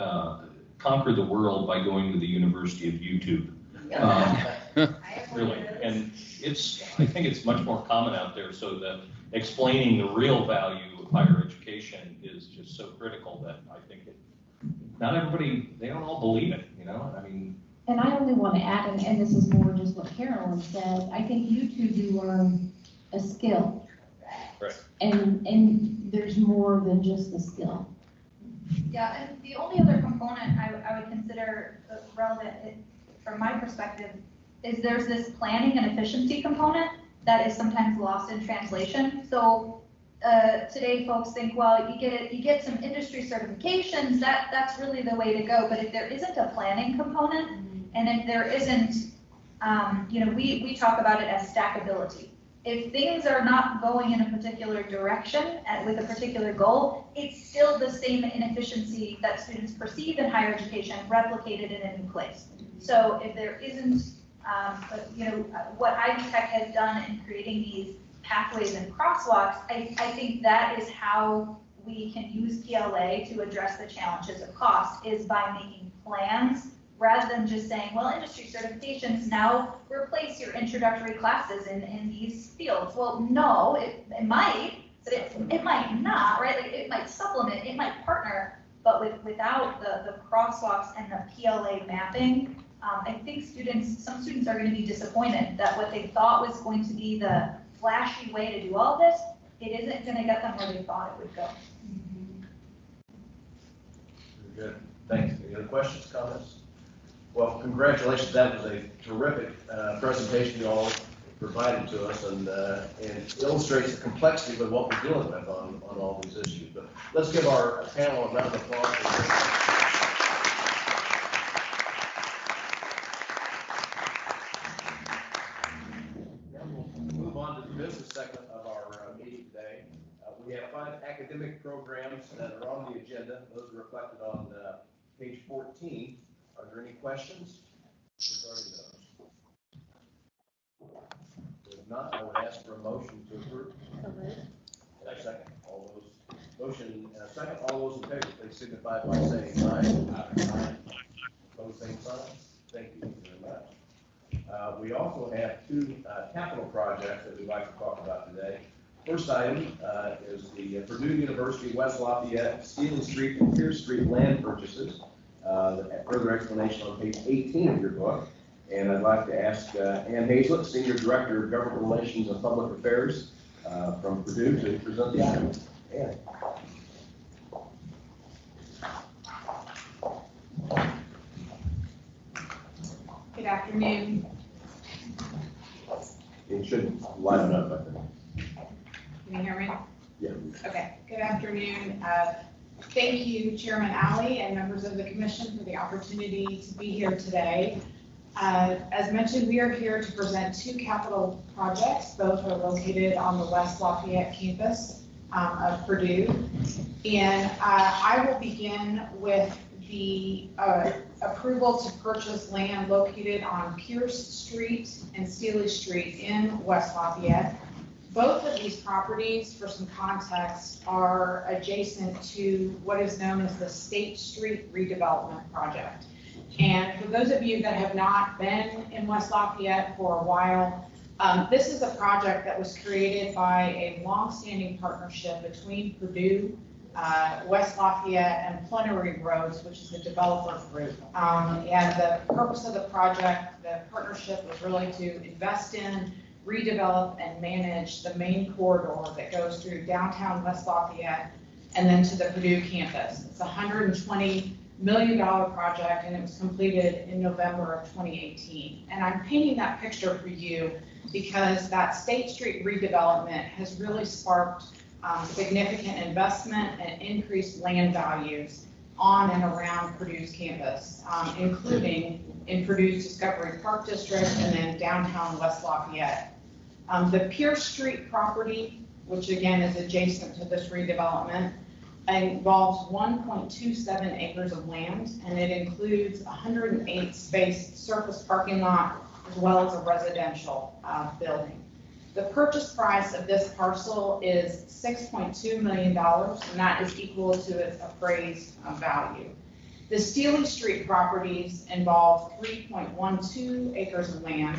conquer the world by going to the University of YouTube. Really, and I think it's much more common out there, so that explaining the real value of higher education is just so critical that I think not everybody, they don't all believe it, I mean. And I only want to add, and this is more just what Carolyn said, I think YouTube, you learn a skill. Right. And there's more than just the skill. Yeah, and the only other component I would consider relevant from my perspective is there's this planning and efficiency component that is sometimes lost in translation. So today folks think, well, you get some industry certifications, that's really the way to go. But if there isn't a planning component, and if there isn't, we talk about it as stackability. If things are not going in a particular direction with a particular goal, it's still the same inefficiency that students perceive in higher education replicated in a new place. So if there isn't, what Ivy Tech has done in creating these pathways and crosswalks, I think that is how we can use PLA to address the challenges of cost, is by making plans rather than just saying, well, industry certifications now replace your introductory classes in these fields. Well, no, it might, but it might not, right? Like it might supplement, it might partner, but without the crosswalks and the PLA mapping, I think some students are going to be disappointed that what they thought was going to be the flashy way to do all this, it isn't going to get them where they thought it would go. Very good. Thanks. Any other questions, comments? Well, congratulations. That was a terrific presentation you all provided to us, and illustrates the complexity of what we're dealing with on all these issues. But let's give our panel a round of applause. Business segment of our meeting today. We have 5 academic programs that are on the agenda. Those are reflected on page 14. Are there any questions regarding those? If not, I would ask for a motion to approve. And a second. All those motion and a second. All those in favor, please signify by saying aye. Opposed, same sign. Thank you very much. We also have 2 capital projects that we'd like to talk about today. First item is the Purdue University West Lafayette, Steely Street, and Pierce Street land purchases. Further explanation on page 18 of your book. And I'd like to ask Ann Hazlett, Senior Director of Government Relations and Public Affairs from Purdue, to present the item. Ann. Good afternoon. It should line up, I think. Can you hear me? Yeah. Okay. Good afternoon. Thank you, Chairman Alley and members of the commission, for the opportunity to be here today. As mentioned, we are here to present 2 capital projects. Both are located on the West Lafayette campus of Purdue. And I will begin with the approval to purchase land located on Pierce Street and Steely Street in West Lafayette. Both of these properties, for some context, are adjacent to what is known as the State Street redevelopment project. And for those of you that have not been in West Lafayette for a while, this is a project that was created by a longstanding partnership between Purdue, West Lafayette, and Plenary Roads, which is the developer group. And the purpose of the project, the partnership, was really to invest in, redevelop, and manage the main corridor that goes through downtown West Lafayette and then to the Purdue campus. It's a 120 million project, and it was completed in November of 2018. And I'm painting that picture for you because that State Street redevelopment has really sparked significant investment and increased land values on and around Purdue's campus, including in Purdue's Discovery Park District and then downtown West Lafayette. The Pierce Street property, which again is adjacent to this redevelopment, involves 1.27 acres of land, and it includes 108 space surface parking lot as well as a residential building. The purchase price of this parcel is $6.2 million, and that is equal to its appraised value. The Steely Street properties involve 3.12 acres of land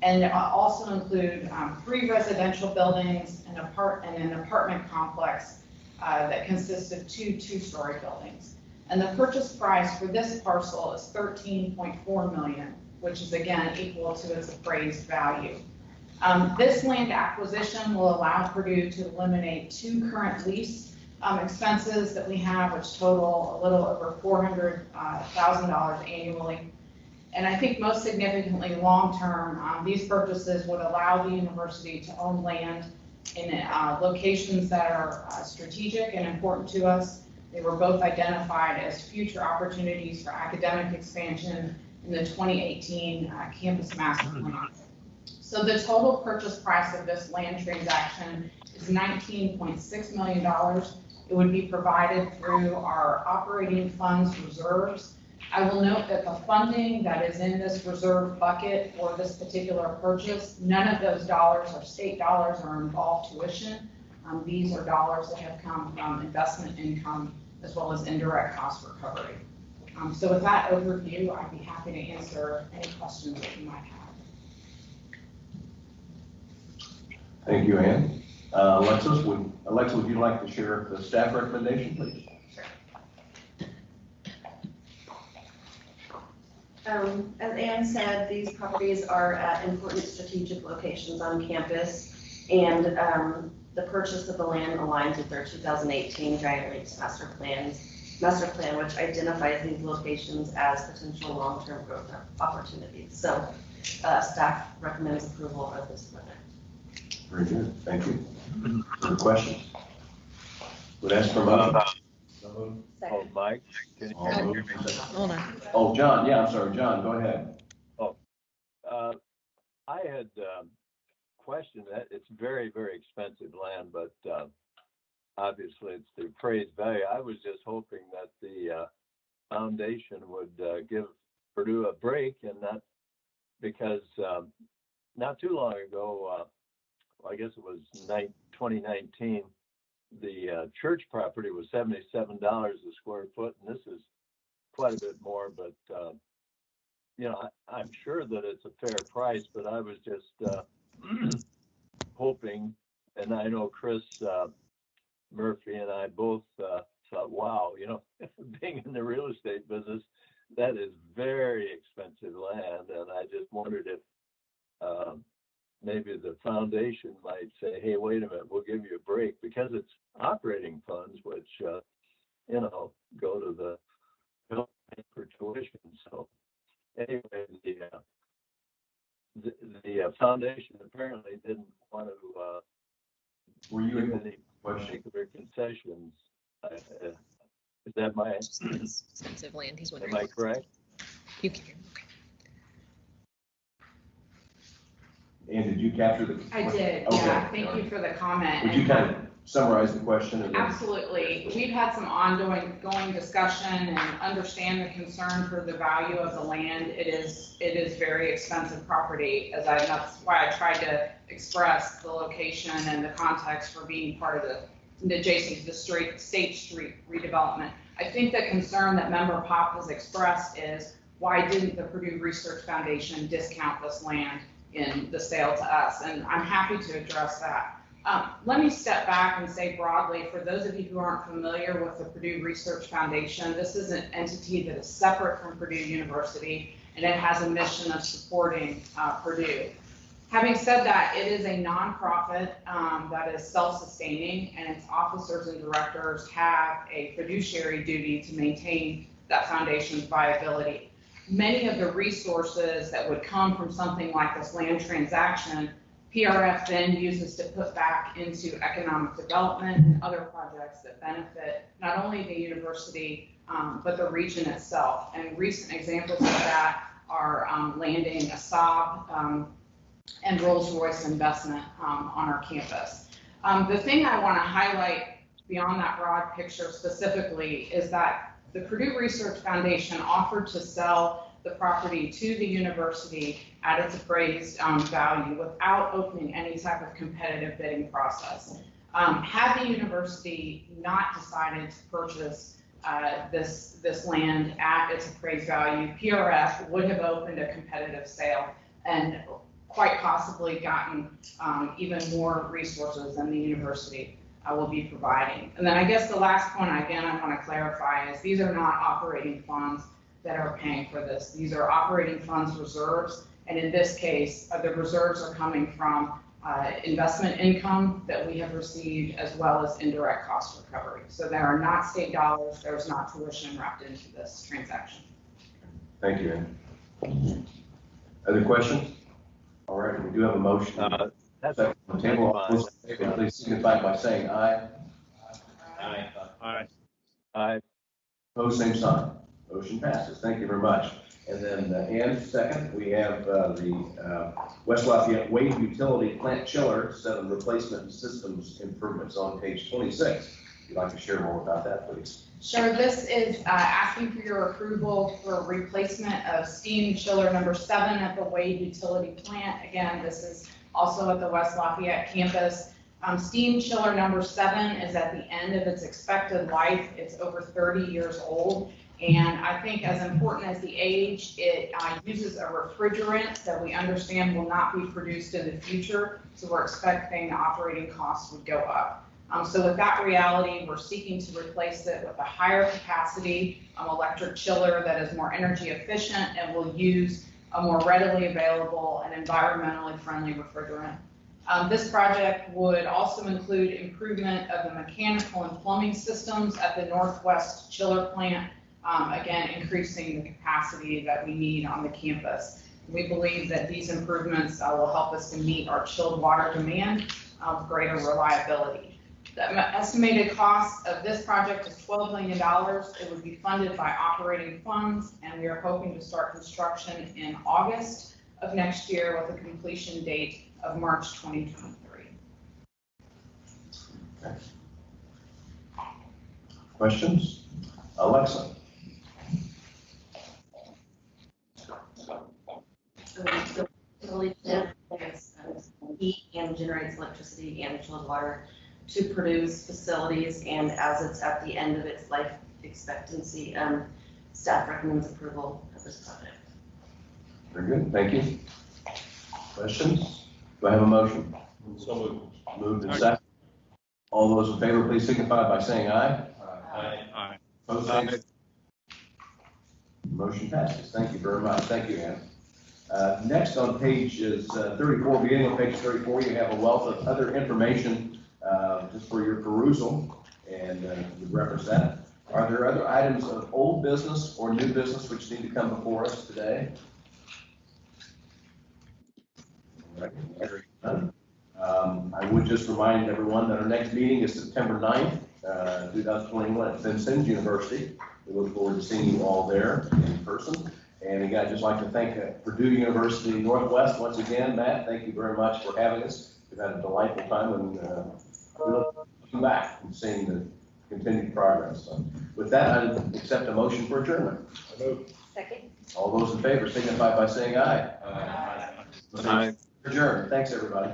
and also include 3 residential buildings and an apartment complex that consists of 2 two-story buildings. And the purchase price for this parcel is $13.4 million, which is again equal to its appraised value. This land acquisition will allow Purdue to eliminate 2 current lease expenses that we have, which total a little over $400,000 annually. And I think most significantly, long-term, these purchases would allow the university to own land in locations that are strategic and important to us. They were both identified as future opportunities for academic expansion in the 2018 campus master plan. So the total purchase price of this land transaction is $19.6 million. It would be provided through our operating funds reserves. I will note that the funding that is in this reserve bucket for this particular purchase, none of those dollars are state dollars or involved tuition. These are dollars that have come from investment income as well as indirect cost recovery. So with that overview, I'd be happy to answer any questions that you might have. Thank you, Ann. Alexa, would you like to share the staff recommendation, please? As Ann said, these properties are at important strategic locations on campus, and the purchase of the land aligns with their 2018 Giant Leaps master plan, which identifies these locations as potential long-term growth opportunities. So staff recommends approval of this project. Very good, thank you. Any questions? Would ask for Oh, Mike? Can you hear me? Hold on. Oh, John, yeah, I'm sorry, John, go ahead. Oh, I had questioned that. It's very, very expensive land, but obviously it's the appraised value. I was just hoping that the foundation would give Purdue a break, and not because not too long ago, I guess it was 2019, the church property was $77 a square foot, and this is quite a bit more, but you know, I'm sure that it's a fair price, but I was just hoping, and I know Chris Murphy and I both thought, wow, you know, being in the real estate business, that is very expensive land, and I just wondered if maybe the foundation might say, hey, wait a minute, we'll give you a break, because it's operating funds, which, you know, go to the for tuition. So anyway, the foundation apparently didn't want to were you give any particular concessions. Is that my Expensive land, he's wondering. am I correct? You can. And did you capture the? I did, Okay. yeah. Thank you for the comment. Would you kind of summarize the question? And then... Absolutely. We've had some ongoing discussion and understand the concern for the value of the land. It is very expensive property, that's why I tried to express the location and the context for being part of the adjacent to the State Street redevelopment. I think the concern that Member Pop has expressed is, why didn't the Purdue Research Foundation discount this land in the sale to us? And I'm happy to address that. Let me step back and say broadly, for those of you who aren't familiar with the Purdue Research Foundation, this is an entity that is separate from Purdue University, and it has a mission of supporting Purdue. Having said that, it is a nonprofit that is self-sustaining, and its officers and directors have a fiduciary duty to maintain that foundation's viability. Many of the resources that would come from something like this land transaction, PRF then uses to put back into economic development and other projects that benefit not only the university, but the region itself. And recent examples of that are landing a Saab and Rolls-Royce investment on our campus. The thing I want to highlight beyond that broad picture specifically is that the Purdue Research Foundation offered to sell the property to the university at its appraised value without opening any type of competitive bidding process. Had the university not decided to purchase this land at its appraised value, PRF would have opened a competitive sale and quite possibly gotten even more resources than the university will be providing. And then I guess the last point, again, I want to clarify is these are not operating funds that are paying for this. These are operating funds reserves. And in this case, the reserves are coming from investment income that we have received as well as indirect cost recovery. So there are not state dollars, there's not tuition wrapped into this transaction. Thank you, Ann. Other questions? All right, we do have a motion. That's on the table. All those in favor, please signify by saying aye. Aye. Aye. Aye. Opposed, same sign. Motion passes. Thank you very much. And then, Ann, second, we have the West Lafayette Wade Utility Plant Chiller set of replacement systems improvements on page 26. If you'd like to share more about that, please. Sure, this is asking for your approval for replacement of steam chiller number 7 at the Wade Utility Plant. Again, this is also at the West Lafayette campus. Steam chiller number 7 is at the end of its expected life. It's over 30 years old. And I think as important as the age, it uses a refrigerant that we understand will not be produced in the future. So we're expecting the operating costs would go up. So with that reality, we're seeking to replace it with a higher capacity electric chiller that is more energy efficient and will use a more readily available and environmentally friendly refrigerant. This project would also include improvement of the mechanical and plumbing systems at the Northwest Chiller Plant, again, increasing the capacity that we need on the campus. We believe that these improvements will help us to meet our chilled water demand with greater reliability. The estimated cost of this project is $12 million. It would be funded by operating funds, and we are hoping to start construction in August of next year with a completion date of March 2023. Okay. Questions? Alexa. The facility heat and generates electricity and chilled water to produce facilities, and as it's at the end of its life expectancy, staff recommends approval of this project. Very good, thank you. Questions? Do I have a motion? So moved. Moved and second. All those in favor, please signify by saying aye. Aye. Aye. Opposed, same. Motion passes. Thank you very much. Thank you, Ann. Next on page is 34, beginning on page 34, you have a wealth of other information just for your perusal, and you reference that. Are there other items of old business or new business which need to come before us today? I would just remind everyone that our next meeting is September 9th, 2021 at Vincennes University. We look forward to seeing you all there in person. And again, I'd just like to thank Purdue University Northwest once again. Matt, thank you very much for having us. We've had a delightful time, and we look forward to coming back and seeing the continued progress. So with that, I accept a motion for adjournment. Second. All those in favor signify by saying aye. Aye. Adjourned. Thanks, everybody.